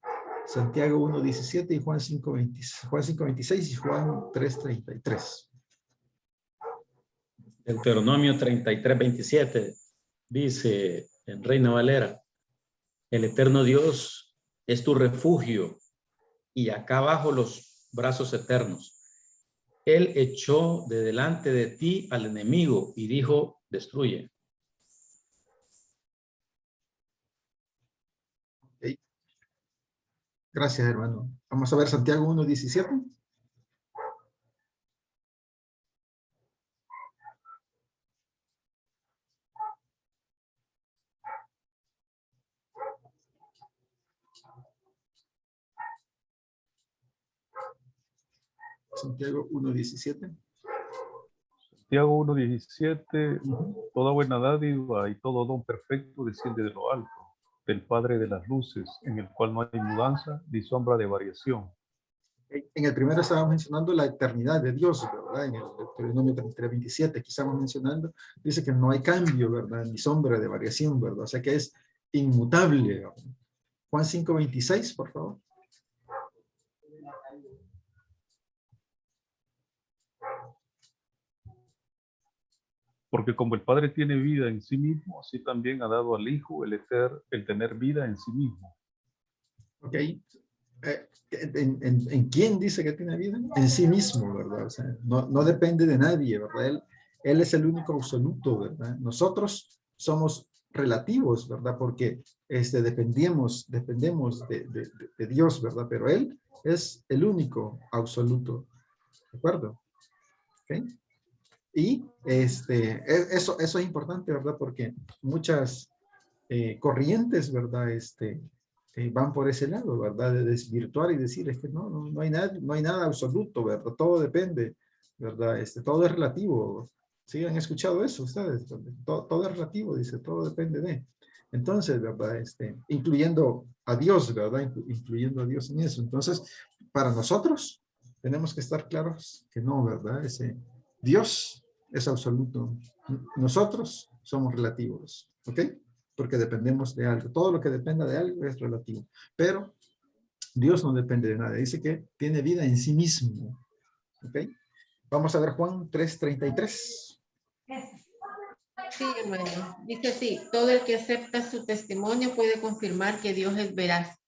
Santiago 1:17 y Juan 5:26 y Juan 3:33. Deuteronomio 33:27 dice en Reina Valera, el eterno Dios es tu refugio y acá abajo los brazos eternos. Él echó de delante de ti al enemigo y dijo, destruye. Okay. Gracias, hermano. Vamos a ver Santiago 1:17. Santiago 1:17. Santiago 1:17, toda buena dádiva y todo don perfecto desciende de lo alto, del Padre de las luces, en el cual no hay mudanza ni sombra de variación. En el primero estábamos mencionando la eternidad de Dios, ¿verdad? En el Deuteronomio 33:27 que estamos mencionando, dice que no hay cambio, ¿verdad? Ni sombra de variación, ¿verdad? O sea que es inmutable, ¿verdad? Juan 5:26, por favor. Porque como el Padre tiene vida en sí mismo, así también ha dado al Hijo el tener vida en sí mismo. Ok. ¿En quién dice que tiene vida? En sí mismo, ¿verdad? O sea, no depende de nadie, ¿verdad? Él es el único absoluto, ¿verdad? Nosotros somos relativos, ¿verdad? Porque dependemos de Dios, ¿verdad? Pero Él es el único absoluto, ¿de acuerdo? ¿Ok? Y eso es importante, ¿verdad? Porque muchas corrientes, ¿verdad? Van por ese lado, ¿verdad? De desvirtuar y decir, es que no hay nada absoluto, ¿verdad? Todo depende, ¿verdad? Todo es relativo. ¿Sí han escuchado eso ustedes? Todo es relativo, dice, todo depende de. Entonces, ¿verdad? Incluyendo a Dios, ¿verdad? Incluyendo a Dios en eso. Entonces, para nosotros, tenemos que estar claros que no, ¿verdad? Dios es absoluto. Nosotros somos relativos, ¿ok? Porque dependemos de algo. Todo lo que dependa de algo es relativo. Pero Dios no depende de nada. Dice que tiene vida en sí mismo. ¿Ok? Vamos a ver Juan 3:33. Sí, hermano. Dice así, todo el que acepta su testimonio puede confirmar que Dios es veraz.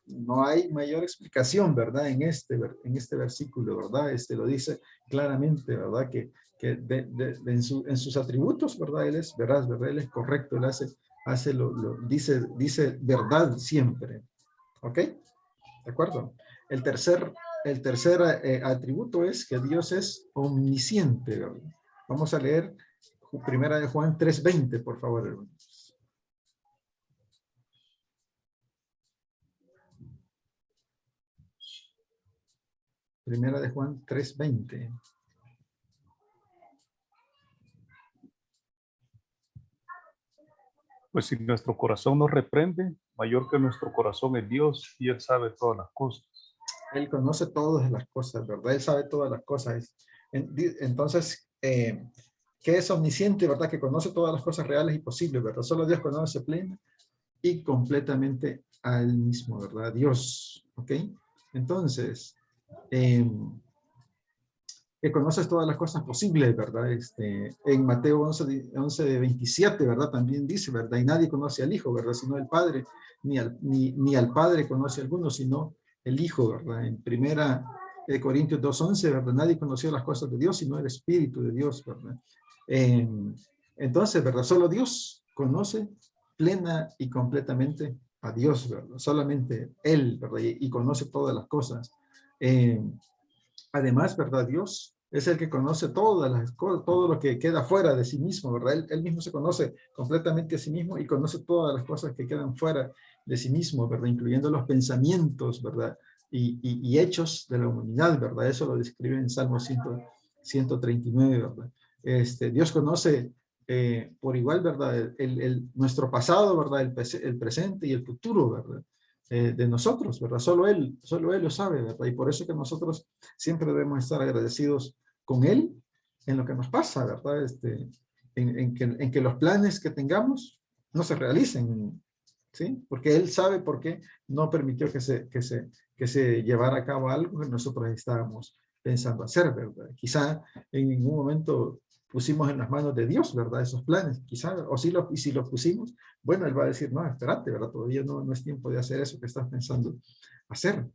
No hay mayor explicación, ¿verdad? En este versículo, ¿verdad? Lo dice claramente, ¿verdad? Que en sus atributos, ¿verdad? Él es veraz, ¿verdad? Él es correcto, él dice verdad siempre. ¿Ok? ¿De acuerdo? El tercer atributo es que Dios es omnisciente, ¿verdad? Vamos a leer Primera de Juan 3:20, por favor, hermanos. Primera de Juan 3:20. Pues si nuestro corazón nos reprende, mayor que nuestro corazón es Dios, y Él sabe todas las cosas. Él conoce todas las cosas, ¿verdad? Él sabe todas las cosas. Entonces, ¿qué es omnisciente, verdad? Que conoce todas las cosas reales y posibles, ¿verdad? Solo Dios conoce plena y completamente al mismo, ¿verdad? Dios, ¿ok? Entonces, que conoces todas las cosas posibles, ¿verdad? En Mateo 11:27, ¿verdad? También dice, ¿verdad? Y nadie conoce al Hijo, ¿verdad? Sino el Padre, ni al Padre conoce a alguno, sino el Hijo, ¿verdad? En Primera de Corintios 2:11, ¿verdad? Nadie conoció las cosas de Dios, sino el Espíritu de Dios, ¿verdad? Entonces, ¿verdad? Solo Dios conoce plena y completamente a Dios, ¿verdad? Solamente Él, ¿verdad? Y conoce todas las cosas. Además, ¿verdad? Dios es el que conoce todas las cosas, todo lo que queda fuera de sí mismo, ¿verdad? Él mismo se conoce completamente a sí mismo y conoce todas las cosas que quedan fuera de sí mismo, ¿verdad? Incluyendo los pensamientos, ¿verdad? Y hechos de la humanidad, ¿verdad? Eso lo describe en Salmo 139, ¿verdad? Dios conoce por igual, ¿verdad? Nuestro pasado, ¿verdad? El presente y el futuro, ¿verdad? De nosotros, ¿verdad? Solo Él lo sabe, ¿verdad? Y por eso que nosotros siempre debemos estar agradecidos con Él en lo que nos pasa, ¿verdad? En que los planes que tengamos no se realicen, ¿sí? Porque Él sabe por qué no permitió que se llevara a cabo algo que nosotros estábamos pensando hacer, ¿verdad? Quizá en ningún momento pusimos en las manos de Dios, ¿verdad? Esos planes, quizá, y si los pusimos, bueno, Él va a decir, no, espérate, ¿verdad? Todavía no es tiempo de hacer eso que estás pensando hacer.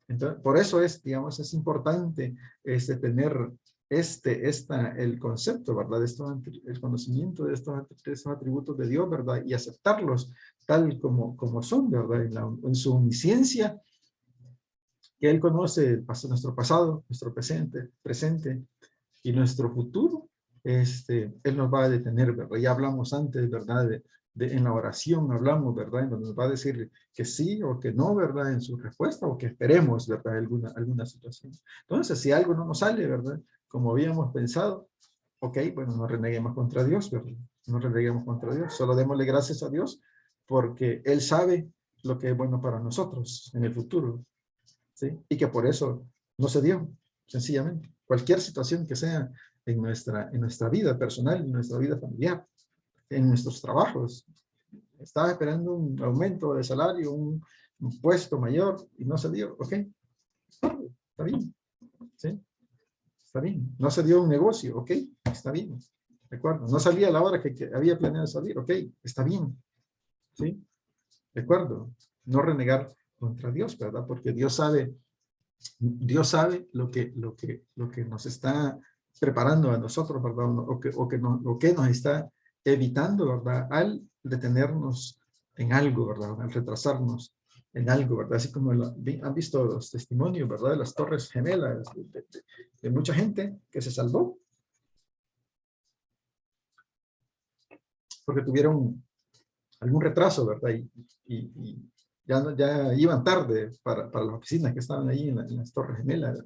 Entonces, por eso digamos, es importante tener el concepto, ¿verdad? El conocimiento de estos atributos de Dios, ¿verdad? Y aceptarlos tal como son, ¿verdad? En su omnisciencia, que Él conoce nuestro pasado, nuestro presente y nuestro futuro. Él nos va a detener, ¿verdad? Ya hablamos antes, ¿verdad? En la oración hablamos, ¿verdad? En donde nos va a decir que sí o que no, ¿verdad? En su respuesta, o que esperemos, ¿verdad? Alguna situación. Entonces, si algo no nos sale, ¿verdad? Como habíamos pensado, ok, bueno, no reneguemos contra Dios, ¿verdad? No reneguemos contra Dios, solo démosle gracias a Dios porque Él sabe lo que es bueno para nosotros en el futuro, ¿sí? Y que por eso no se dio, sencillamente. Cualquier situación que sea en nuestra vida personal, en nuestra vida familiar, en nuestros trabajos. Estaba esperando un aumento de salario, un puesto mayor y no se dio. Ok, está bien. ¿Sí? Está bien. No se dio un negocio. Ok, está bien. ¿De acuerdo? No salía a la hora que había planeado salir. Ok, está bien. ¿Sí? ¿De acuerdo? No renegar contra Dios, ¿verdad? Porque Dios sabe lo que nos está preparando a nosotros, ¿verdad? O que nos está evitando, ¿verdad? Al detenernos en algo, ¿verdad? Al retrasarnos en algo, ¿verdad? Así como han visto los testimonios, ¿verdad? De las torres gemelas, de mucha gente que se salvó. Porque tuvieron algún retraso, ¿verdad? Y ya iban tarde para las oficinas que estaban ahí en las Torres Gemelas.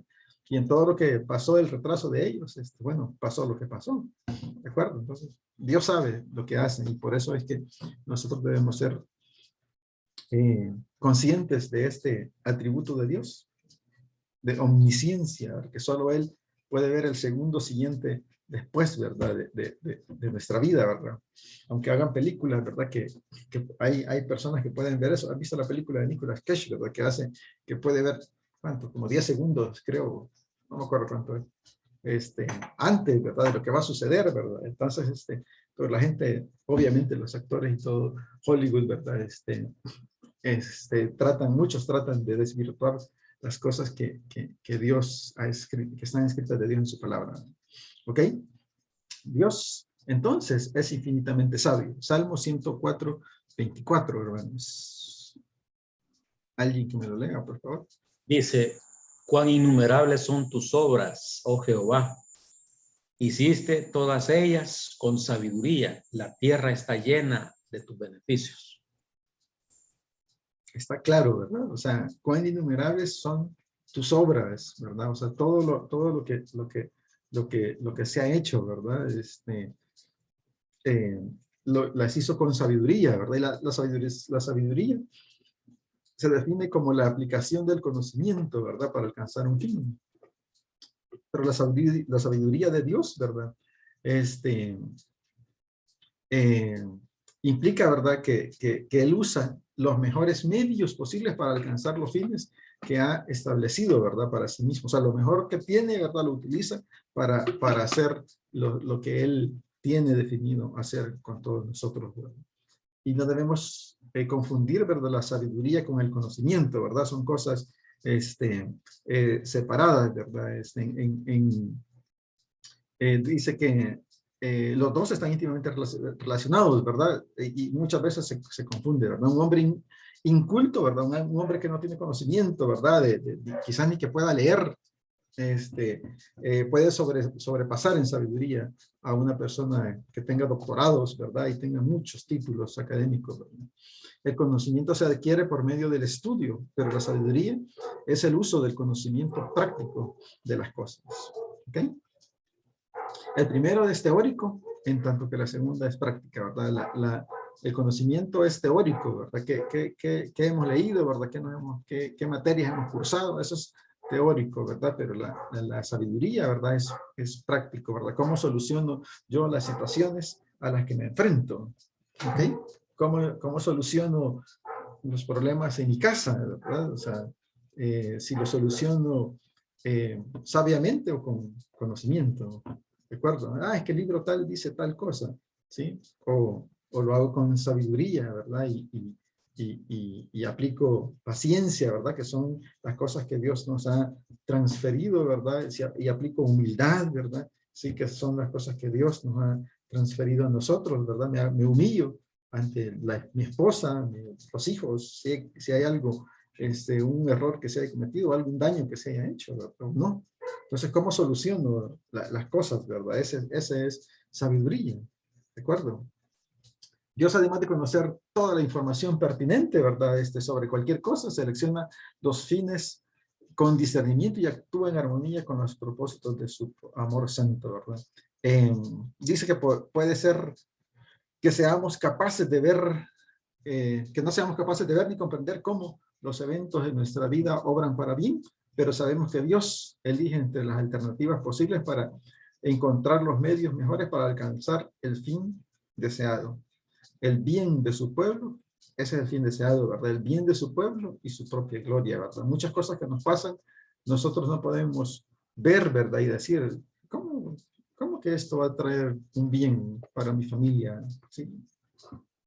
Y en todo lo que pasó, el retraso de ellos, bueno, pasó lo que pasó. ¿De acuerdo? Entonces, Dios sabe lo que hace y por eso es que nosotros debemos ser conscientes de este atributo de Dios, de omnisciencia, que solo Él puede ver el segundo siguiente después, ¿verdad? De nuestra vida, ¿verdad? Aunque hagan películas, ¿verdad? Que hay personas que pueden ver eso. ¿Han visto la película de Nicolas Cage, ¿verdad? Que puede ver, ¿cuánto? Como 10 segundos, creo, no me acuerdo cuánto es. Antes, ¿verdad? De lo que va a suceder, ¿verdad? Entonces, pues la gente, obviamente los actores y todo, Hollywood, ¿verdad? Muchos tratan de desvirtuar las cosas que Dios ha escrito, que están escritas de Dios en su palabra. ¿Ok? Dios, entonces, es infinitamente sabio. Salmo 104, 24, hermanos. Alguien que me lo lea, por favor. Dice, cuán innumerables son tus obras, oh Jehová. Hiciste todas ellas con sabiduría. La tierra está llena de tus beneficios. Está claro, ¿verdad? O sea, cuán innumerables son tus obras, ¿verdad? O sea, todo lo que se ha hecho, ¿verdad? Las hizo con sabiduría, ¿verdad? Y la sabiduría se define como la aplicación del conocimiento, ¿verdad? Para alcanzar un fin. Pero la sabiduría de Dios, ¿verdad? Implica, ¿verdad? Que Él usa los mejores medios posibles para alcanzar los fines que ha establecido, ¿verdad? Para sí mismo. O sea, lo mejor que tiene, ¿verdad? Lo utiliza para hacer lo que Él tiene definido hacer con todos nosotros, ¿verdad? Y no debemos confundir, ¿verdad? La sabiduría con el conocimiento, ¿verdad? Son cosas separadas, ¿verdad? Dice que los dos están íntimamente relacionados, ¿verdad? Y muchas veces se confunde, ¿verdad? Un hombre inculto, ¿verdad? Un hombre que no tiene conocimiento, ¿verdad? Quizás ni que pueda leer, puede sobrepasar en sabiduría a una persona que tenga doctorados, ¿verdad? Y tenga muchos títulos académicos, ¿verdad? El conocimiento se adquiere por medio del estudio, pero la sabiduría es el uso del conocimiento práctico de las cosas. ¿Ok? El primero es teórico, en tanto que la segunda es práctica, ¿verdad? El conocimiento es teórico, ¿verdad? ¿Qué hemos leído, ¿verdad? ¿Qué materias hemos cursado? Eso es teórico, ¿verdad? Pero la sabiduría, ¿verdad? Es práctico, ¿verdad? ¿Cómo soluciono yo las situaciones a las que me enfrento? ¿Ok? ¿Cómo soluciono los problemas en mi casa, ¿verdad? O sea, si lo soluciono sabiamente o con conocimiento. ¿De acuerdo? Es que el libro tal dice tal cosa, ¿sí? O lo hago con sabiduría, ¿verdad? Y aplico paciencia, ¿verdad? Que son las cosas que Dios nos ha transferido, ¿verdad? Y aplico humildad, ¿verdad? Sí, que son las cosas que Dios nos ha transferido a nosotros, ¿verdad? Me humillo ante mi esposa, los hijos, si hay algo, un error que se haya cometido, algún daño que se haya hecho, ¿verdad? No. Entonces, ¿cómo soluciono las cosas, verdad? Ese es sabiduría, ¿de acuerdo? Dios, además de conocer toda la información pertinente, ¿verdad? Sobre cualquier cosa, selecciona los fines con discernimiento y actúa en armonía con los propósitos de su amor santo, ¿verdad? Dice que puede ser que seamos capaces de ver, que no seamos capaces de ver ni comprender cómo los eventos de nuestra vida obran para bien, pero sabemos que Dios elige entre las alternativas posibles para encontrar los medios mejores para alcanzar el fin deseado. El bien de su pueblo, ese es el fin deseado, ¿verdad? El bien de su pueblo y su propia gloria, ¿verdad? Muchas cosas que nos pasan, nosotros no podemos ver, ¿verdad? Y decir, ¿cómo ¿cómo que esto va a traer un bien para mi familia? ¿Sí?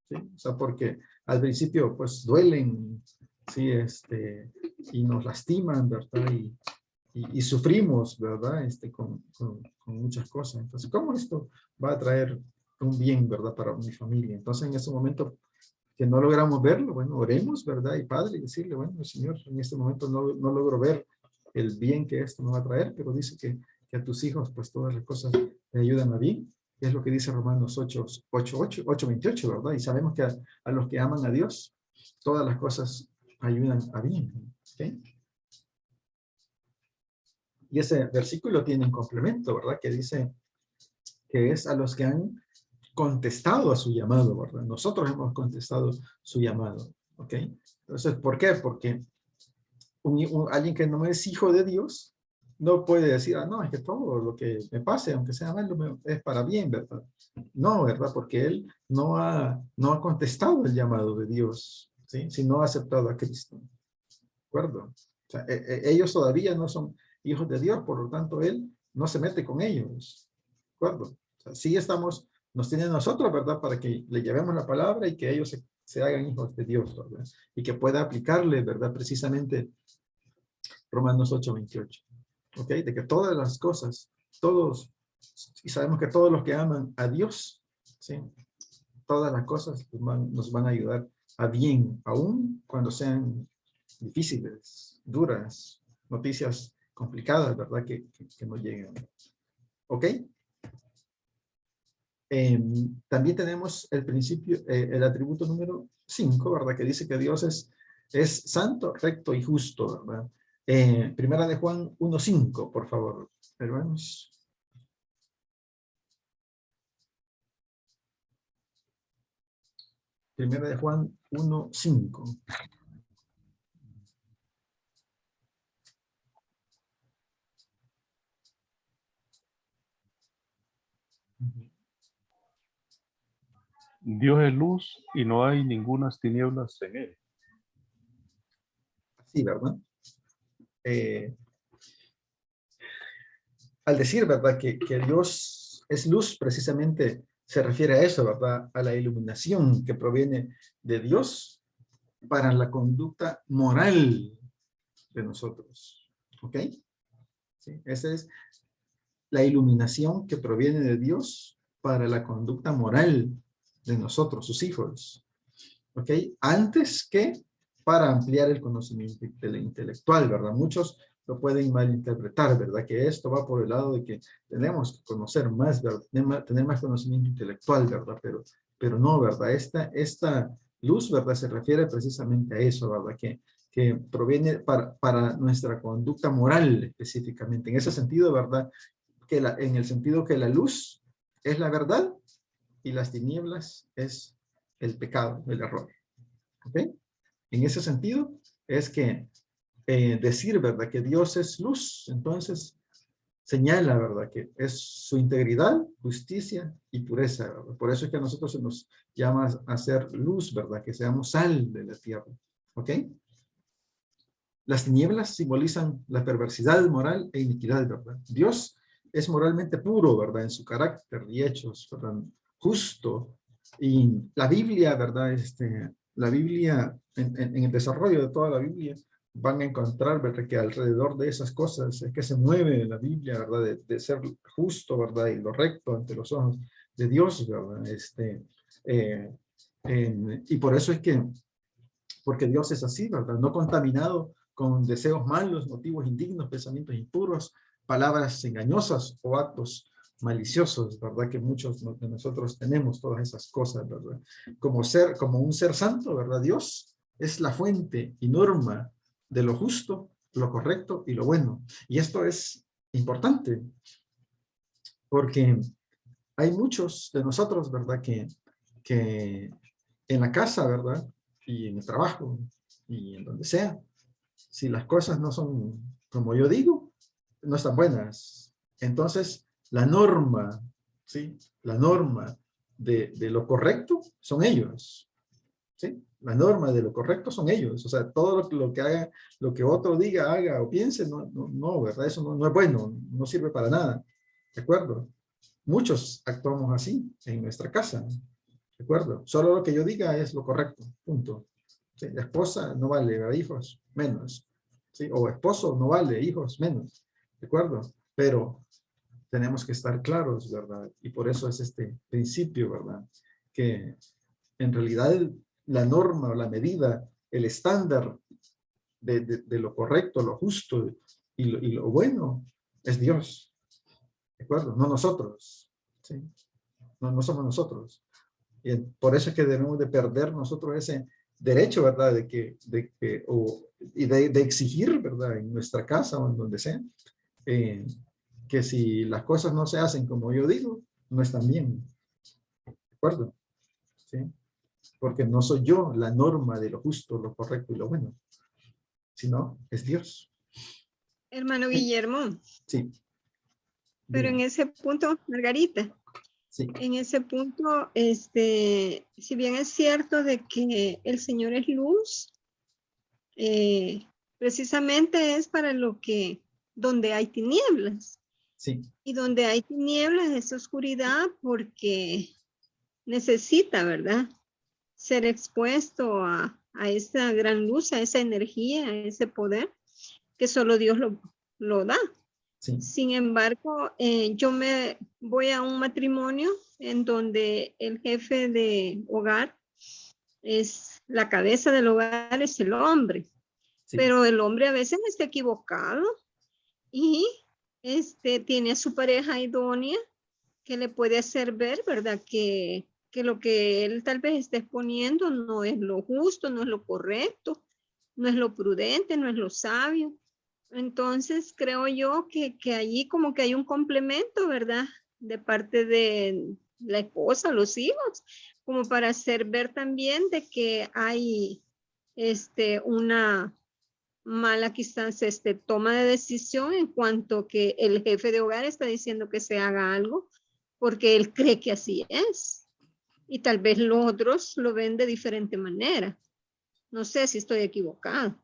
¿Sí? O sea, porque al principio pues duelen, ¿sí? Y nos lastiman, ¿verdad? Y sufrimos, ¿verdad? Con muchas cosas. Entonces, ¿cómo esto va a traer un bien, ¿verdad? Para mi familia. Entonces, en ese momento que no logramos verlo, bueno, oremos, ¿verdad? Y Padre, y decirle, bueno, Señor, en este momento no logro ver el bien que esto me va a traer, pero dice que a tus hijos, pues todas las cosas te ayudan a bien. Es lo que dice Romanos 8:28, ¿verdad? Y sabemos que a los que aman a Dios, todas las cosas ayudan a bien. ¿Ok? Y ese versículo tiene un complemento, ¿verdad? Que dice que es a los que han contestado a su llamado, ¿verdad? Nosotros hemos contestado su llamado, ¿ok? Entonces, ¿por qué? Porque alguien que no es hijo de Dios no puede decir, no, es que todo lo que me pase, aunque sea malo, es para bien, ¿verdad? No, ¿verdad? Porque él no ha contestado el llamado de Dios, ¿sí? Si no ha aceptado a Cristo, ¿de acuerdo? O sea, ellos todavía no son hijos de Dios, por lo tanto, él no se mete con ellos, ¿de acuerdo? O sea, sí nos tiene a nosotros, ¿verdad? Para que le llevemos la palabra y que ellos se hagan hijos de Dios, ¿verdad? Y que pueda aplicarle, ¿verdad? Precisamente Romanos 8:28, ¿ok? De que todas las cosas, todos, y sabemos que todos los que aman a Dios, ¿sí? Todas las cosas nos van a ayudar a bien, aún cuando sean difíciles, duras, noticias complicadas, ¿verdad? Que nos lleguen, ¿ok? También tenemos el principio, el atributo número 5, ¿verdad? Que dice que Dios es santo, recto y justo, ¿verdad? Primera de Juan 1:5, por favor, hermanos. Primera de Juan 1:5. Dios es luz y no hay ningunas tinieblas en él. Así, ¿verdad? Al decir, ¿verdad? Que Dios es luz, precisamente se refiere a eso, ¿verdad? A la iluminación que proviene de Dios para la conducta moral de nosotros. ¿Ok? ¿Sí? Esa es la iluminación que proviene de Dios para la conducta moral de nosotros, sus hijos. ¿Ok? Antes que para ampliar el conocimiento intelectual, ¿verdad? Muchos lo pueden malinterpretar, ¿verdad? Que esto va por el lado de que tenemos que conocer más, ¿verdad? Tener más conocimiento intelectual, ¿verdad? Pero no, ¿verdad? Esta luz, ¿verdad? Se refiere precisamente a eso, ¿verdad? Que proviene para nuestra conducta moral específicamente. En ese sentido, ¿verdad? En el sentido que la luz es la verdad y las tinieblas es el pecado, el error. ¿Ok? En ese sentido es que decir, ¿verdad? Que Dios es luz, entonces señala, ¿verdad? Que es su integridad, justicia y pureza, ¿verdad? Por eso es que a nosotros se nos llama a ser luz, ¿verdad? Que seamos sal de la tierra. ¿Ok? Las tinieblas simbolizan la perversidad moral e iniquidad, ¿verdad? Dios es moralmente puro, ¿verdad? En su carácter y hechos, ¿verdad? Justo. Y la Biblia, ¿verdad? La Biblia, en el desarrollo de toda la Biblia, van a encontrar, ¿verdad? Que alrededor de esas cosas es que se mueve la Biblia, ¿verdad? De ser justo, ¿verdad? Y lo recto ante los ojos de Dios, ¿verdad? Y por eso es que, porque Dios es así, ¿verdad? No contaminado con deseos malos, motivos indignos, pensamientos impuros, palabras engañosas o actos maliciosos, ¿verdad? Que muchos de nosotros tenemos todas esas cosas, ¿verdad? Como un ser santo, ¿verdad? Dios es la fuente y norma de lo justo, lo correcto y lo bueno. Y esto es importante porque hay muchos de nosotros, ¿verdad? Que en la casa, ¿verdad? Y en el trabajo y en donde sea, si las cosas no son como yo digo, no están buenas. Entonces, la norma, ¿sí? La norma de lo correcto son ellos, ¿sí? La norma de lo correcto son ellos. O sea, todo lo que haga, lo que otro diga, haga o piense, no, ¿verdad? Eso no es bueno, no sirve para nada. ¿De acuerdo? muchos actuamos así en nuestra casa, ¿de acuerdo? Solo lo que yo diga es lo correcto, punto. ¿Sí? La esposa no vale, ¿verdad? Hijos, menos. ¿Sí? O esposo no vale, hijos, menos. ¿De acuerdo? Pero tenemos que estar claros, ¿verdad? Y por eso es este principio, ¿verdad? Que en realidad la norma o la medida, el estándar de lo correcto, lo justo y lo bueno es Dios. ¿De acuerdo? No nosotros. ¿Sí? No somos nosotros. Y por eso es que debemos de perder nosotros ese derecho, ¿verdad? Y de exigir, ¿verdad? En nuestra casa o en donde sea, que si las cosas no se hacen como yo digo, no están bien. ¿De acuerdo? ¿Sí? Porque no soy yo la norma de lo justo, lo correcto y lo bueno, sino es Dios. Hermano Guillermo, Sí. pero en Dígame. ese punto, Margarita, Sí. en ese punto, si bien es cierto de que el Señor es luz, precisamente es para donde hay tinieblas. Sí. Y donde hay tinieblas es oscuridad porque necesita, ¿verdad? Ser expuesto a esa gran luz, a esa energía, a ese poder que solo Dios lo da. Sí. Sin embargo, yo me voy a un matrimonio en donde el jefe de hogar es la cabeza del hogar, es el hombre. Sí. Pero el hombre a veces está equivocado y tiene a su pareja idónea que le puede hacer ver, ¿verdad? Que lo que él tal vez esté exponiendo no es lo justo, no es lo correcto, no es lo prudente, no es lo sabio. Entonces creo yo que allí como que hay un complemento, ¿verdad? De parte de la esposa, los hijos, como para hacer ver también de que hay una mala quizás toma de decisión en cuanto que el jefe de hogar está diciendo que se haga algo porque él cree que así es. Y tal vez los otros lo ven de diferente manera. No sé si estoy equivocado.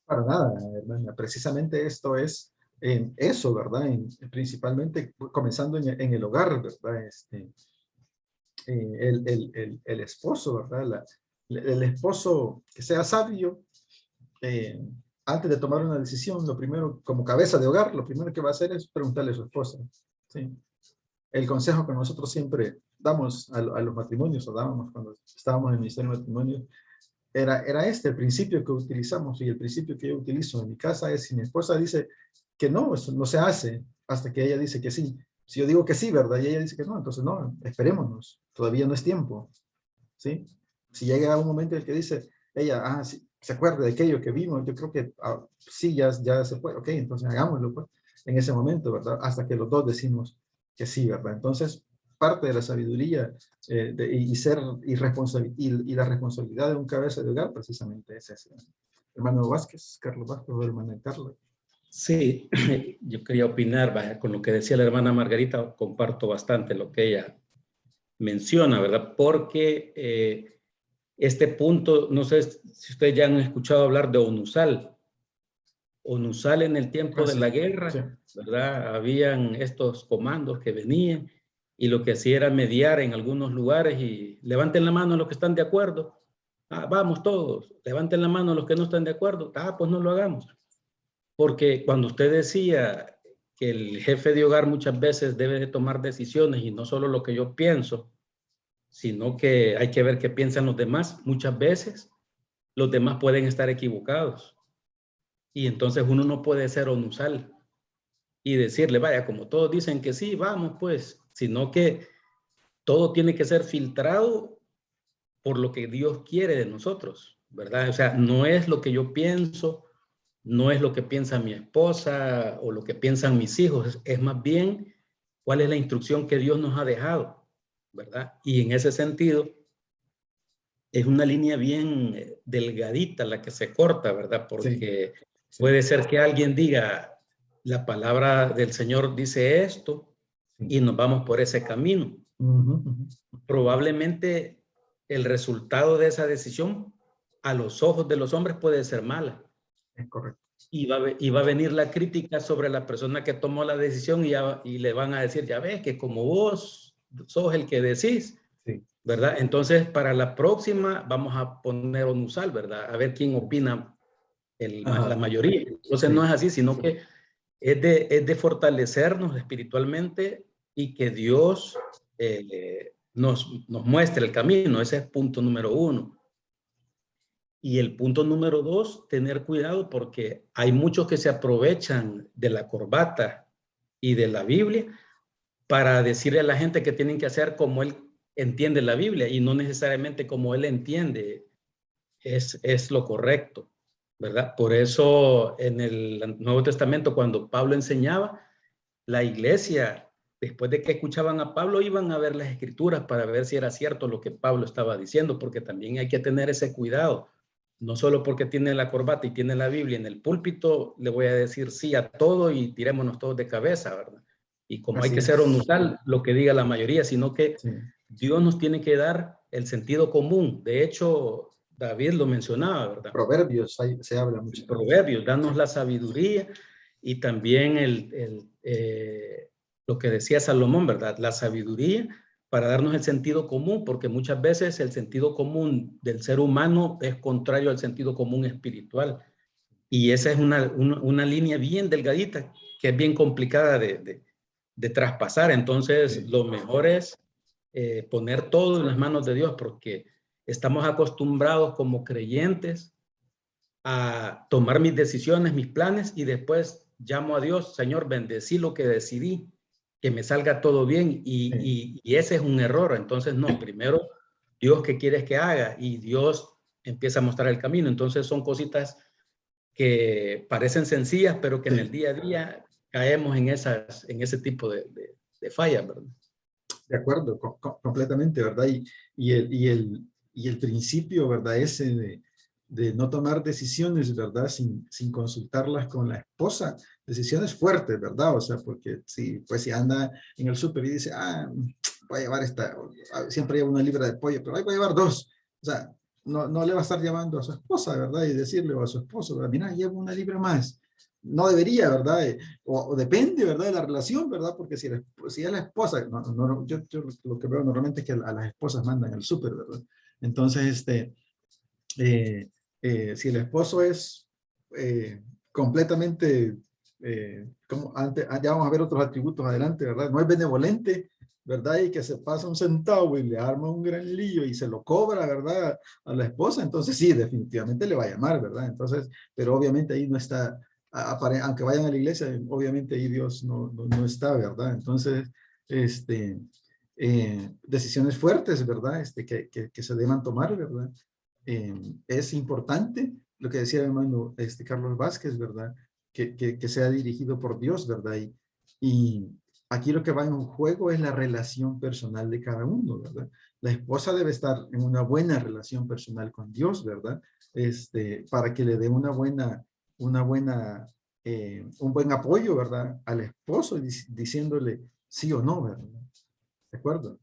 Para nada, hermana. Precisamente esto es eso, ¿verdad? Principalmente comenzando en el hogar, ¿verdad? El esposo, ¿verdad? El esposo que sea sabio, antes de tomar una decisión, lo primero, como cabeza de hogar, lo primero que va a hacer es preguntarle a su esposa. ¿Sí? El consejo que nosotros siempre damos a los matrimonios, o dábamos cuando estábamos en el Ministerio de Matrimonio, era el principio que utilizamos, y el principio que yo utilizo en mi casa es: si mi esposa dice que no, eso no se hace hasta que ella dice que sí. Si yo digo que sí, ¿verdad? Y ella dice que no, entonces no, esperémonos, todavía no es tiempo, ¿sí? Si llega un momento en el que dice ella, sí, se acuerda de aquello que vimos, yo creo que sí, ya se puede, ok, entonces hagámoslo, pues, en ese momento, ¿verdad? Hasta que los dos decimos que sí, ¿verdad? Entonces, parte de la sabiduría y la responsabilidad de un cabeza de hogar precisamente es ese. Hermano Vázquez, Carlos Vázquez, o hermana Carla. Sí, yo quería opinar, vaya, con lo que decía la hermana Margarita, comparto bastante lo que ella menciona, ¿verdad? Porque este punto, no sé si ustedes ya han escuchado hablar de ONUSAL. ONUSAL en el tiempo de Sí, la guerra, sí. ¿verdad? Habían estos comandos que venían y lo que hacía era mediar en algunos lugares y levanten la mano los que están de acuerdo. Vamos todos, levanten la mano los que no están de acuerdo. Pues no lo hagamos. Porque cuando usted decía que el jefe de hogar muchas veces debe de tomar decisiones y no solo lo que yo pienso, sino que hay que ver qué piensan los demás, muchas veces los demás pueden estar equivocados. Y entonces uno no puede ser onusal y decirle, vaya, como todos dicen que sí, vamos pues, sino que todo tiene que ser filtrado por lo que Dios quiere de nosotros, ¿verdad? O sea, no es lo que yo pienso, no es lo que piensa mi esposa o lo que piensan mis hijos, es más bien cuál es la instrucción que Dios nos ha dejado, ¿verdad? Y en ese sentido, es una línea bien delgadita la que se corta, ¿verdad? Porque Sí. puede ser que alguien diga, la palabra del Señor dice esto y nos vamos por ese camino. Probablemente el resultado de esa decisión a los ojos de los hombres puede ser mala. Es correcto. y va a venir la crítica sobre la persona que tomó la decisión y le van a decir, ya ves que como vos sos el que decís, Sí. ¿verdad? Entonces, para la próxima vamos a poner onusal, ¿verdad? A ver quién opina la mayoría. Entonces, Sí. no es así, sino que es de fortalecernos espiritualmente y que Dios nos muestre el camino. Ese es punto número 1. Y el punto número 2, tener cuidado porque hay muchos que se aprovechan de la corbata y de la Biblia para decirle a la gente que tienen que hacer como él entiende la Biblia y no necesariamente como él entiende es lo correcto, ¿verdad? Por eso en el Nuevo Testamento, cuando Pablo enseñaba, la iglesia, después de que escuchaban a Pablo, iban a ver las escrituras para ver si era cierto lo que Pablo estaba diciendo, porque también hay que tener ese cuidado. No solo porque tiene la corbata y tiene la Biblia en el púlpito, le voy a decir sí a todo y tirémonos todos de cabeza, ¿verdad? Y como hay Así que ser es. onusal, lo que diga la mayoría, sino que Sí. Dios nos tiene que dar el sentido común. De hecho, David lo mencionaba, ¿verdad? Proverbios, ahí se habla mucho. Proverbios, danos la sabiduría y también lo que decía Salomón, ¿verdad? La sabiduría para darnos el sentido común, porque muchas veces el sentido común del ser humano es contrario al sentido común espiritual. Y esa es una línea bien delgadita, que es bien complicada de traspasar. Entonces, Sí. lo mejor es poner todo en las manos de Dios, porque estamos acostumbrados como creyentes a tomar mis decisiones, mis planes, y después llamo a Dios, Señor, bendecí lo que decidí, que me salga todo bien, y ese es un error. Entonces, no, primero, Dios, ¿qué quieres que haga? Y Dios empieza a mostrar el camino. Entonces, son cositas que parecen sencillas, pero que en el día a día caemos en ese tipo de fallas, ¿verdad? De acuerdo, completamente, ¿verdad? Y el principio, ¿verdad? Ese de no tomar decisiones, ¿verdad? Sin consultarlas con la esposa, decisiones fuertes, ¿verdad? O sea, porque pues si anda en el súper y dice, voy a llevar siempre lleva una libra de pollo, pero ahí voy a llevar 2. O sea, no le va a estar llamando a su esposa, ¿verdad? Y decirle o a su esposo, ¿verdad? Mira, llevo una libra más. No debería, ¿verdad? O depende, ¿verdad? De la relación, ¿verdad? Porque si es la esposa, yo lo que veo normalmente es que a las esposas mandan al súper, ¿verdad? Entonces, si el esposo es completamente, como antes, ya vamos a ver otros atributos adelante, ¿verdad? No es benevolente, ¿verdad? Y que se pasa un centavo y le arma un gran lío y se lo cobra, ¿verdad? A la esposa, entonces sí, definitivamente le va a llamar, ¿verdad? Entonces, pero obviamente ahí no está, aunque vayan a la iglesia, obviamente ahí Dios no está, ¿verdad? Entonces, decisiones fuertes, ¿verdad? Que se deban tomar, ¿verdad? Es importante lo que decía el hermano Carlos Vázquez, ¿verdad? Que sea dirigido por Dios, ¿verdad? Y aquí lo que va en juego es la relación personal de cada uno, ¿verdad? La esposa debe estar en una buena relación personal con Dios, ¿verdad? Para que le dé un buen apoyo, ¿verdad? Al esposo diciéndole sí o no, ¿verdad? ¿De acuerdo?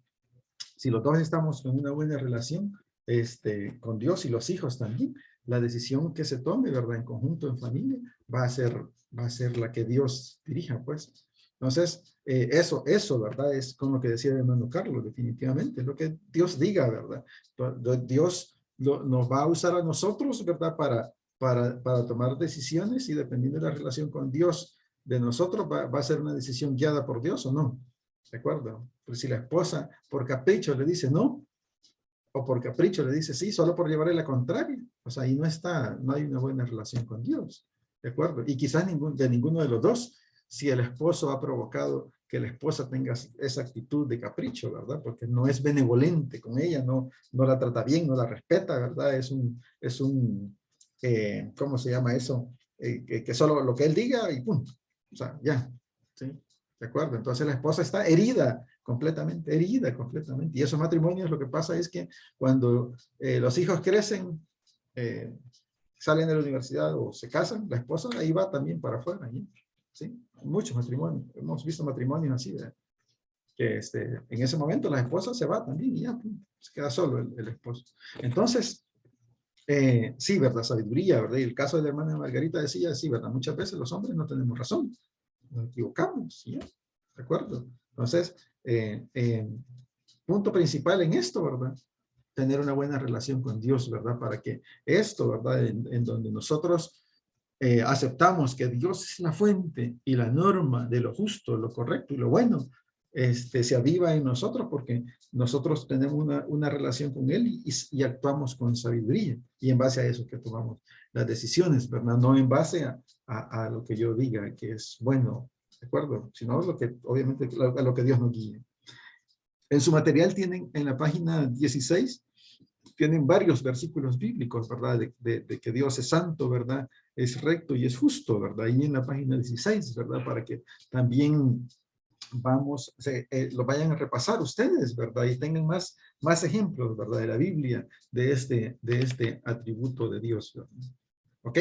Si los dos estamos en una buena relación con Dios y los hijos también, la decisión que se tome, ¿verdad? En conjunto, en familia, va a ser la que Dios dirija, pues. Entonces, eso, ¿verdad? Es como lo que decía el hermano Carlos, definitivamente, lo que Dios diga, ¿verdad? Dios nos va a usar a nosotros, ¿verdad? Para tomar decisiones y dependiendo de la relación con Dios de nosotros, va a ser una decisión guiada por Dios o no. ¿De acuerdo? Pues si la esposa por capricho le dice no, o por capricho le dice sí, solo por llevarle la contraria, pues ahí no hay una buena relación con Dios. ¿De acuerdo? Y quizás de ninguno de los dos, si el esposo ha provocado que la esposa tenga esa actitud de capricho, ¿verdad? Porque no es benevolente con ella, no la trata bien, no la respeta, ¿verdad? ¿Cómo se llama eso? Que solo lo que él diga y punto. O sea, ya, ¿sí? ¿De acuerdo? Entonces la esposa está herida completamente. Y esos matrimonios lo que pasa es que cuando los hijos crecen, salen de la universidad o se casan, la esposa ahí va también para afuera. ¿Sí? Muchos matrimonios. Hemos visto matrimonios así, ¿verdad? Que en ese momento la esposa se va también y ya se queda solo el esposo. Entonces, Sí, ¿verdad? Sabiduría, ¿verdad? Y el caso de la hermana Margarita decía, sí, ¿verdad? Muchas veces los hombres no tenemos razón, nos equivocamos, ¿sí? ¿De acuerdo? Entonces, punto principal en esto, ¿verdad? Tener una buena relación con Dios, ¿verdad? Para que esto, ¿verdad? En donde nosotros aceptamos que Dios es la fuente y la norma de lo justo, lo correcto y lo bueno, se aviva en nosotros porque nosotros tenemos una relación con Él y actuamos con sabiduría. Y en base a eso que tomamos las decisiones, ¿verdad? No en base a lo que yo diga que es bueno, ¿de acuerdo? Sino lo que, obviamente, a lo que Dios nos guíe. En su material tienen en la página 16, tienen varios versículos bíblicos, ¿verdad? De que Dios es santo, ¿verdad? Es recto y es justo, ¿verdad? Y en la página 16, ¿verdad? Para que también lo vayan a repasar ustedes, ¿verdad? Y tengan más ejemplos, ¿verdad? De la Biblia, de este atributo de Dios, ¿verdad? ¿Ok?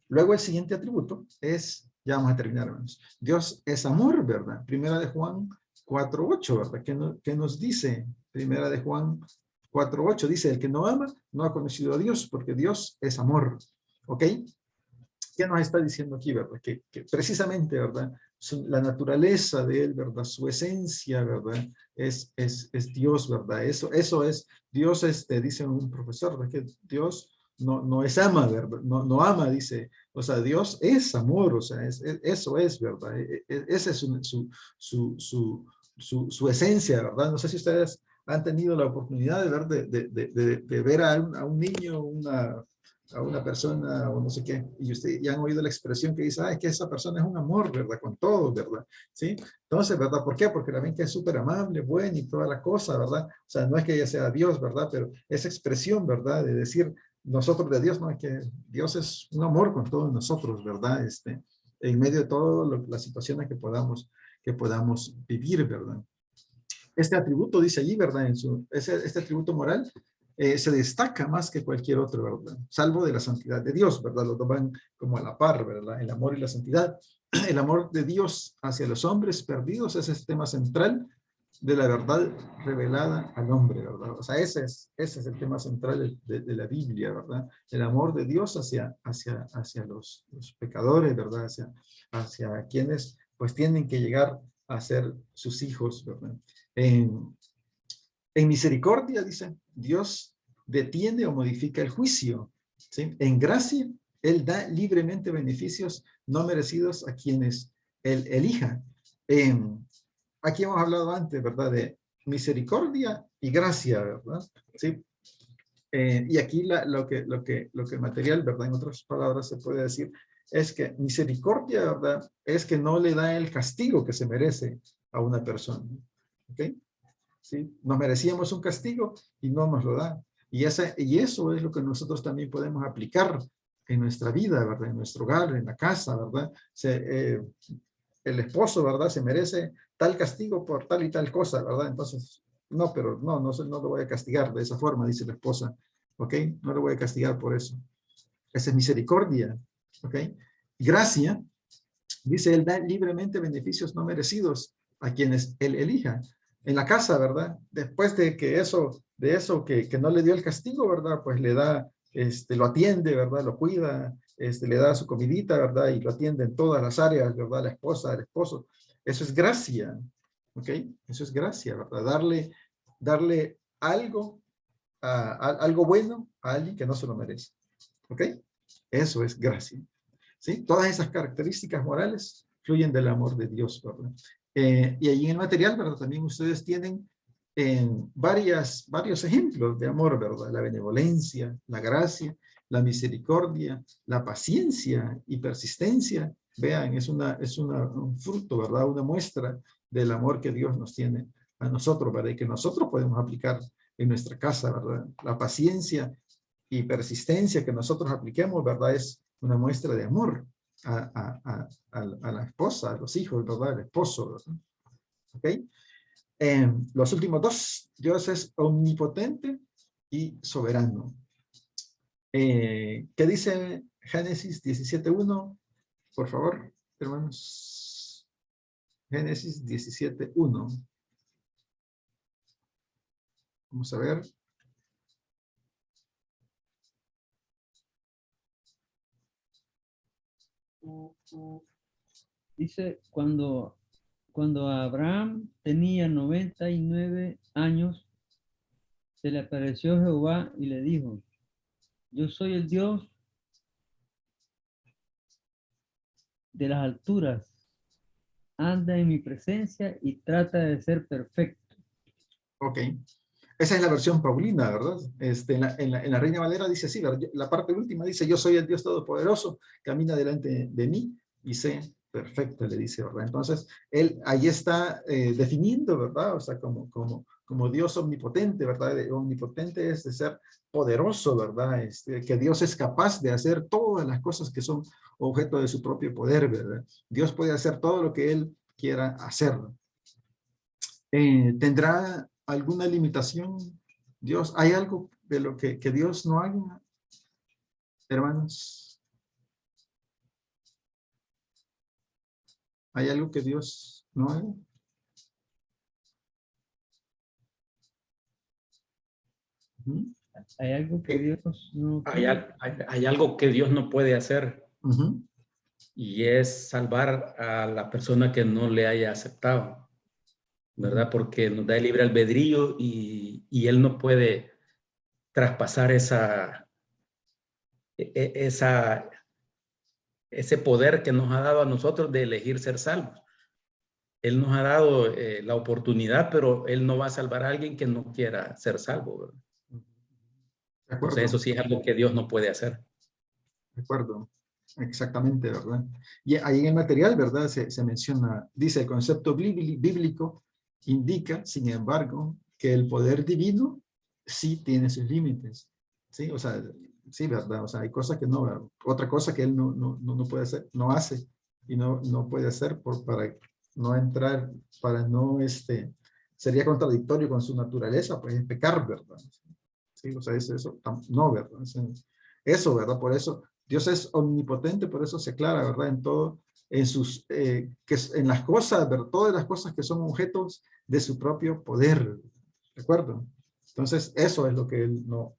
Luego el siguiente atributo es, ya vamos a terminar, hermanos. Dios es amor, ¿verdad? Primera de Juan 4:8, ¿verdad? ¿Qué nos dice? Primera de Juan 4:8 dice, el que no ama no ha conocido a Dios, porque Dios es amor. ¿Ok? ¿Qué nos está diciendo aquí, verdad? Que precisamente, ¿verdad? La naturaleza de él, ¿verdad? Su esencia, ¿verdad? Es Dios, ¿verdad? Eso es, Dios, dice un profesor, ¿verdad? Que Dios no es ama, ¿verdad? No ama, dice, o sea, Dios es amor, o sea, eso es, ¿verdad? Esa es su esencia, ¿verdad? No sé si ustedes han tenido la oportunidad de ver, de ver a un niño, a una persona o no sé qué, y ustedes ya han oído la expresión que dice, es que esa persona es un amor, ¿verdad? Con todo, ¿verdad? ¿Sí? Entonces, ¿verdad? ¿Por qué? Porque la ven que es súper amable, buena y toda la cosa, ¿verdad? O sea, no es que ella sea Dios, ¿verdad? Pero esa expresión, ¿verdad? De decir nosotros de Dios, no es que Dios es un amor con todos nosotros, ¿verdad? En medio de todas las situaciones que podamos vivir, ¿verdad? Este atributo dice allí, ¿verdad? Este atributo moral se destaca más que cualquier otro, ¿verdad? Salvo de la santidad de Dios, ¿verdad? Los dos van como a la par, ¿verdad? El amor y la santidad. El amor de Dios hacia los hombres perdidos es el tema central de la verdad revelada al hombre, ¿verdad? O sea, ese es el tema central de la Biblia, ¿verdad? El amor de Dios hacia los pecadores, ¿verdad? Hacia quienes pues tienen que llegar a ser sus hijos, ¿verdad? En misericordia, dice, Dios detiene o modifica el juicio, ¿sí? En gracia, Él da libremente beneficios no merecidos a quienes Él elija. Aquí hemos hablado antes, ¿verdad? De misericordia y gracia, ¿verdad? ¿Sí? Y aquí lo que el material, ¿verdad? En otras palabras se puede decir, es que misericordia, ¿verdad? Es que no le da el castigo que se merece a una persona. ¿Ok? ¿Sí? Nos merecíamos un castigo y no nos lo da. Y eso es lo que nosotros también podemos aplicar en nuestra vida, ¿verdad? En nuestro hogar, en la casa, ¿verdad? El esposo, ¿verdad? Se merece tal castigo por tal y tal cosa, ¿verdad? Entonces, pero no lo voy a castigar de esa forma, dice la esposa, ¿ok? No lo voy a castigar por eso. Esa es misericordia, ¿ok? Gracia, dice, Él da libremente beneficios no merecidos a quienes Él elija. En la casa, ¿verdad? Después de eso que no le dio el castigo, ¿verdad? Pues le da, lo atiende, ¿verdad? Lo cuida, le da su comidita, ¿verdad? Y lo atiende en todas las áreas, ¿verdad? La esposa, el esposo. Eso es gracia, ¿ok? Eso es gracia, ¿verdad? Darle algo, algo bueno a alguien que no se lo merece, ¿ok? Eso es gracia. ¿Sí? Todas esas características morales fluyen del amor de Dios, ¿verdad? Y ahí en el material, ¿verdad? También ustedes tienen varios ejemplos de amor, ¿verdad? La benevolencia, la gracia, la misericordia, la paciencia y persistencia. Vean, es un fruto, ¿verdad? Una muestra del amor que Dios nos tiene a nosotros, ¿verdad? Y que nosotros podemos aplicar en nuestra casa, ¿verdad? La paciencia y persistencia que nosotros apliquemos, ¿verdad? Es una muestra de amor a la esposa, a los hijos, ¿verdad? El esposo, ¿verdad? ¿Ok? Los últimos dos, Dios es omnipotente y soberano. ¿Qué dice Génesis 17:1? Por favor, hermanos. Génesis 17:1. Vamos a ver. Dice, cuando Abraham tenía 99 años, se le apareció Jehová y le dijo, yo soy el Dios de las alturas, anda en mi presencia y trata de ser perfecto. Ok. Esa es la versión paulina, ¿verdad? En la Reina Valera dice así, la parte última dice, yo soy el Dios Todopoderoso, camina delante de mí y sé perfecto, le dice, ¿verdad? Entonces, él ahí está definiendo, ¿verdad? O sea, como Dios omnipotente, ¿verdad? Omnipotente es de ser poderoso, ¿verdad? Que Dios es capaz de hacer todas las cosas que son objeto de su propio poder, ¿verdad? Dios puede hacer todo lo que él quiera hacer. ¿Tendrá alguna limitación Dios? ¿Hay algo de lo que Dios no haga, hermanos? ¿Hay algo que Dios no haga? Hay algo que Dios no Hay algo que Dios no puede hacer, y es salvar a la persona que no le haya aceptado, ¿verdad? Porque nos da el libre albedrío y Él no puede traspasar ese poder que nos ha dado a nosotros de elegir ser salvos. Él nos ha dado la oportunidad, pero Él no va a salvar a alguien que no quiera ser salvo, ¿verdad? De acuerdo. Entonces eso sí es algo que Dios no puede hacer. De acuerdo. Exactamente, ¿verdad? Y ahí en el material, ¿verdad? Se menciona, dice, el concepto bíblico indica, sin embargo, que el poder divino sí tiene sus límites. Sí, o sea, sí, ¿verdad? O sea, hay cosas que no, otra cosa que él no puede hacer, no hace y no puede hacer para no entrar, para no, sería contradictorio con su naturaleza, pues es pecar, ¿verdad? Sí, o sea, eso no, ¿verdad? Eso, ¿verdad? Por eso Dios es omnipotente, por eso se aclara, ¿verdad? En todo, en las cosas, ¿verdad? Todas las cosas que son objetos de su propio poder, ¿de acuerdo? Entonces, eso es lo que él no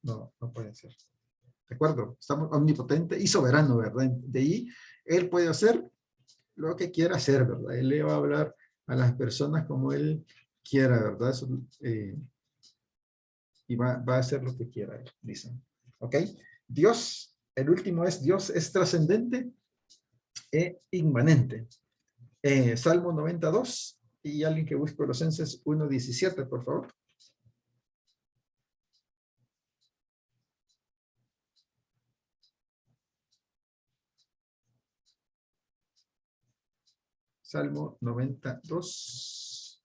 puede hacer, ¿de acuerdo? Estamos omnipotente y soberano, ¿verdad? De ahí, él puede hacer lo que quiera hacer, ¿verdad? Él le va a hablar a las personas como él quiera, ¿verdad? Eso, y va a hacer lo que quiera, dicen. ¿Ok? Dios, el último es, Dios es trascendente e inmanente. Salmo 92, y alguien que busque Colosenses 1:17, por favor. Salmo 92.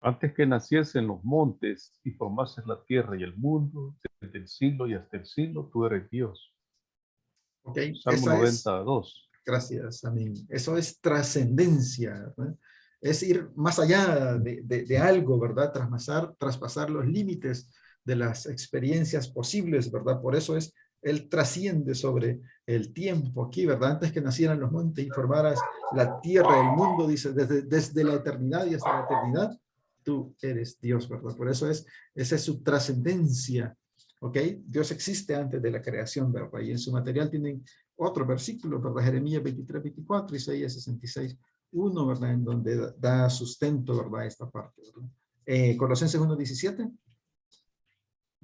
Antes que naciesen los montes y formases la tierra y el mundo, desde el siglo y hasta el siglo, tú eres Dios. Ok, Salmo 92. Gracias, amén. Eso es trascendencia, ¿verdad? Es ir más allá de algo, ¿verdad? Traspasar los límites de las experiencias posibles, ¿verdad? Por eso él trasciende sobre el tiempo aquí, ¿verdad? Antes que nacieran los montes y formaras la tierra, el mundo, dice, desde la eternidad y hasta la eternidad, tú eres Dios, ¿verdad? Por eso esa es su trascendencia, ¿ok? Dios existe antes de la creación, ¿verdad? Y en su material tienen otro versículo, ¿verdad? Jeremías 23:24, Isaías 66:1, ¿verdad? En donde da sustento, ¿verdad? Esta parte, ¿verdad? Colosenses 1:17.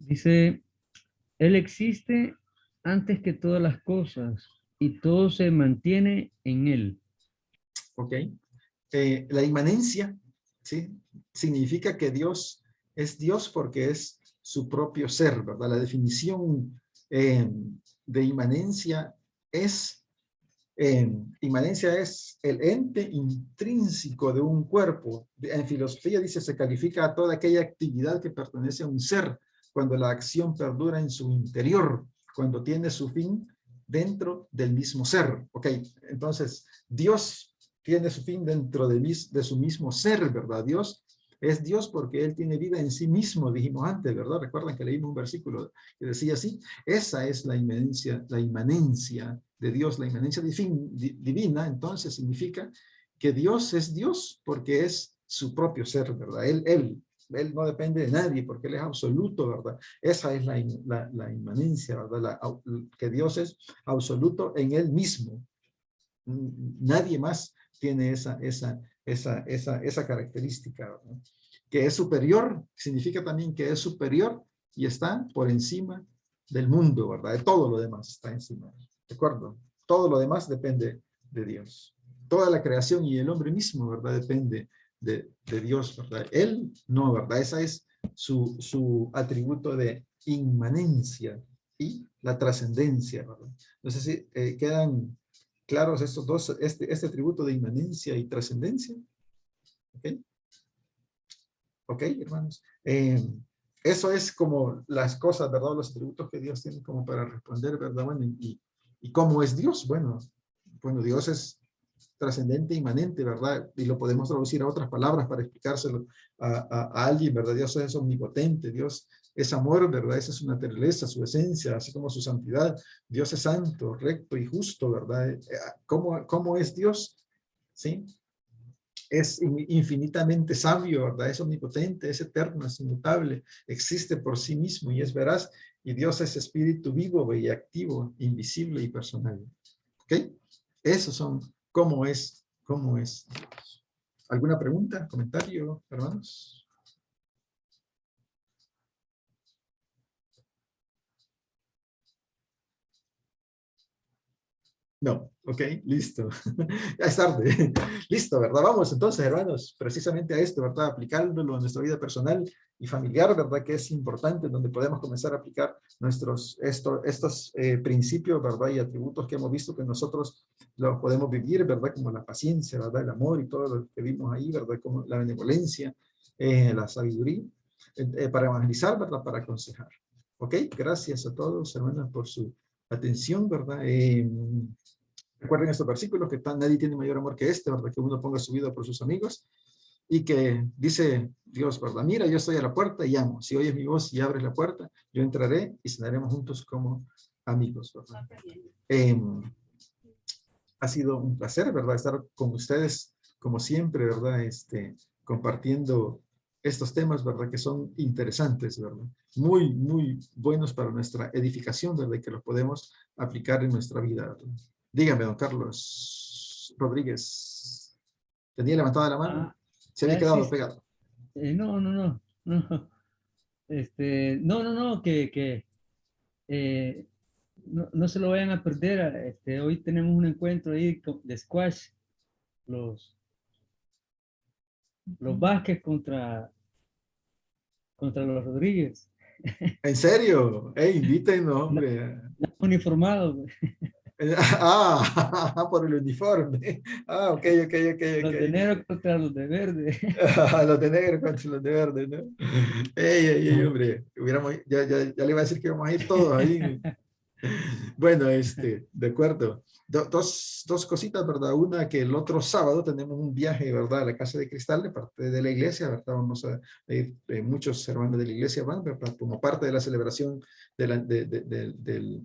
dice, Él existe antes que todas las cosas y todo se mantiene en Él. Ok. La inmanencia, ¿sí? Significa que Dios es Dios porque es su propio ser, ¿verdad? La definición de inmanencia es el ente intrínseco de un cuerpo. En filosofía dice, se califica a toda aquella actividad que pertenece a un ser, cuando la acción perdura en su interior, cuando tiene su fin dentro del mismo ser. Ok, entonces Dios tiene su fin dentro de su mismo ser, ¿verdad? Dios es Dios porque Él tiene vida en sí mismo, dijimos antes, ¿verdad? Recuerdan que leímos un versículo que decía así. Esa es la inmanencia de Dios, la inmanencia divina, entonces significa que Dios es Dios porque es su propio ser, ¿verdad? Él Él no depende de nadie porque Él es absoluto, ¿verdad? Esa es la inmanencia, ¿verdad? Que Dios es absoluto en Él mismo. Nadie más tiene esa característica, ¿verdad? Que es superior, significa también que es superior y está por encima del mundo, ¿verdad? De todo lo demás está encima, ¿de acuerdo? Todo lo demás depende de Dios. Toda la creación y el hombre mismo, ¿verdad? Depende de Dios, ¿verdad? Él no, ¿verdad? Esa es su atributo de inmanencia y la trascendencia, ¿verdad? No sé si quedan claros estos dos, este atributo de inmanencia y trascendencia. ¿Ok? Ok, hermanos. Eso es como las cosas, ¿verdad? Los atributos que Dios tiene como para responder, ¿verdad? Bueno, ¿y cómo es Dios? Bueno, Dios es trascendente, inmanente, ¿verdad? Y lo podemos traducir a otras palabras para explicárselo a alguien, ¿verdad? Dios es omnipotente, Dios es amor, ¿verdad? Esa es su naturaleza, su esencia, así como su santidad. Dios es santo, recto y justo, ¿verdad? ¿Cómo es Dios? ¿Sí? Es infinitamente sabio, ¿verdad? Es omnipotente, es eterno, es inmutable, existe por sí mismo y es veraz. Y Dios es espíritu vivo y activo, invisible y personal. ¿Ok? Esos son cómo es Dios. ¿Alguna pregunta, comentario, hermanos? No, ok, listo. Ya es tarde. Listo, ¿verdad? Vamos entonces, hermanos, precisamente a esto, ¿verdad? Aplicándolo en nuestra vida personal y familiar, ¿verdad? Que es importante, donde podemos comenzar a aplicar estos principios, ¿verdad? Y atributos que hemos visto que nosotros los podemos vivir, ¿verdad? Como la paciencia, ¿verdad? El amor y todo lo que vimos ahí, ¿verdad? Como la benevolencia, la sabiduría, para evangelizar, ¿verdad? Para aconsejar. Ok, gracias a todos, hermanos, por su atención, ¿verdad? Recuerden estos versículos que nadie tiene mayor amor que este, ¿verdad? Que uno ponga su vida por sus amigos y que dice Dios, ¿verdad? Mira, yo estoy a la puerta y llamo. Si oyes mi voz y abres la puerta, yo entraré y cenaremos juntos como amigos, ¿verdad? Ha sido un placer, ¿verdad? Estar con ustedes, como siempre, ¿verdad? Compartiendo estos temas, ¿verdad? Que son interesantes, ¿verdad? Muy, muy buenos para nuestra edificación, ¿verdad? Y que los podemos aplicar en nuestra vida, ¿verdad? Dígame, don Carlos Rodríguez. ¿Tenía levantada la mano? Se había quedado Sí, pegado. no, no, no. No, que no se lo vayan a perder. Hoy tenemos un encuentro ahí de squash, los Vázquez contra los Rodríguez. ¿En serio? Invítenos, hombre. Uniformados, Por el uniforme. Ok. los de negro contra los de verde. Los de negro contra los de verde, ¿no? Ey, hombre. Ya le iba a decir que íbamos a ir todos ahí. Bueno, de acuerdo. Dos cositas, ¿verdad? Una, que el otro sábado tenemos un viaje, ¿verdad? A la Casa de Cristal de parte de la iglesia, ¿verdad? Vamos a ir, muchos hermanos de la iglesia van, ¿verdad? Como parte de la celebración eh,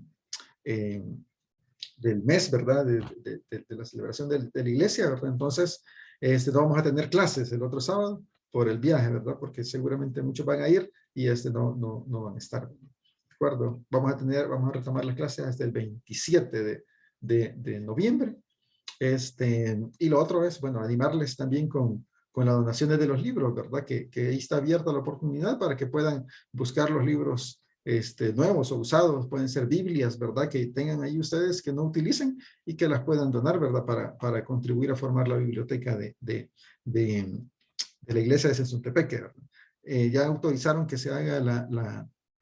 del mes, ¿verdad? De la celebración de la iglesia, ¿verdad? Entonces, vamos a tener clases el otro sábado por el viaje, ¿verdad? Porque seguramente muchos van a ir y no van a estar. ¿De acuerdo? Vamos a retomar las clases hasta el 27 de noviembre. Y lo otro es, bueno, animarles también con las donaciones de los libros, ¿verdad? Que ahí está abierta la oportunidad para que puedan buscar los libros nuevos o usados, pueden ser Biblias, ¿verdad? Que tengan ahí ustedes que no utilicen y que las puedan donar, ¿verdad? Para contribuir a formar la biblioteca de la iglesia de Sensuntepeque, ¿verdad? Ya autorizaron que se haga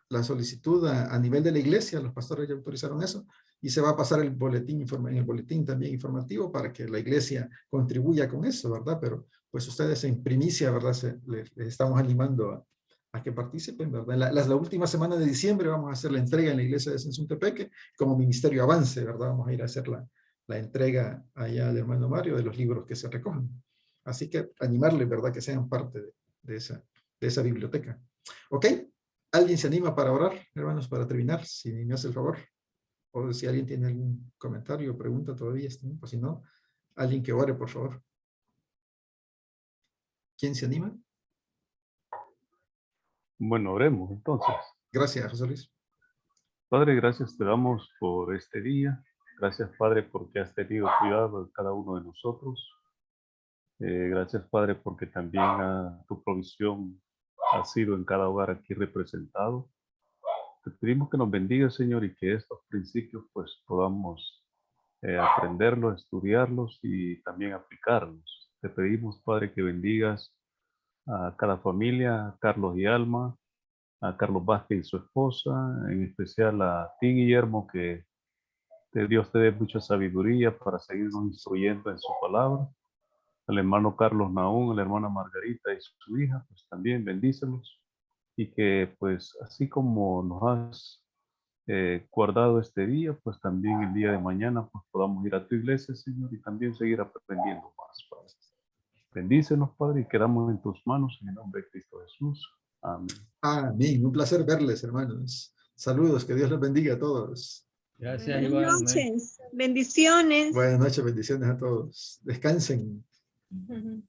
la solicitud a nivel de la iglesia, los pastores ya autorizaron eso, y se va a pasar el boletín, en el boletín también informativo para que la iglesia contribuya con eso, ¿verdad? Pero pues ustedes en primicia, ¿verdad? Les estamos animando a que participen, ¿verdad? La última semana de diciembre vamos a hacer la entrega en la iglesia de Sensuntepeque como ministerio avance, ¿verdad? Vamos a ir a hacer la entrega allá al hermano Mario de los libros que se recojan. Así que animarles, ¿verdad? Que sean parte de esa biblioteca. ¿Ok? ¿Alguien se anima para orar, hermanos, para terminar? Si me hace el favor. O si alguien tiene algún comentario o pregunta todavía, pues si no, alguien que ore, por favor. ¿Quién se anima? Bueno, oremos entonces. Gracias, José Luis. Padre, gracias te damos por este día. Gracias, Padre, porque has tenido cuidado de cada uno de nosotros. Gracias, Padre, porque también tu provisión ha sido en cada hogar aquí representado. Te pedimos que nos bendiga, Señor, y que estos principios pues podamos aprenderlos, estudiarlos y también aplicarlos. Te pedimos, Padre, que bendigas a cada familia, a Carlos y Alma, a Carlos Vázquez y su esposa, en especial a ti, Guillermo, que Dios te dé mucha sabiduría para seguirnos instruyendo en su palabra. Al hermano Carlos Naún, a la hermana Margarita y su hija, pues también bendícelos. Y que pues así como nos has guardado este día, pues también el día de mañana pues podamos ir a tu iglesia, Señor, y también seguir aprendiendo más, Padre. Bendícenos, Padre, y quedamos en tus manos en el nombre de Cristo Jesús. Amén. Amén. Un placer verles, hermanos. Saludos, que Dios les bendiga a todos. Gracias, Buenas igual. amén. noches. Bendiciones. Buenas noches, bendiciones a todos. Descansen. Ujú.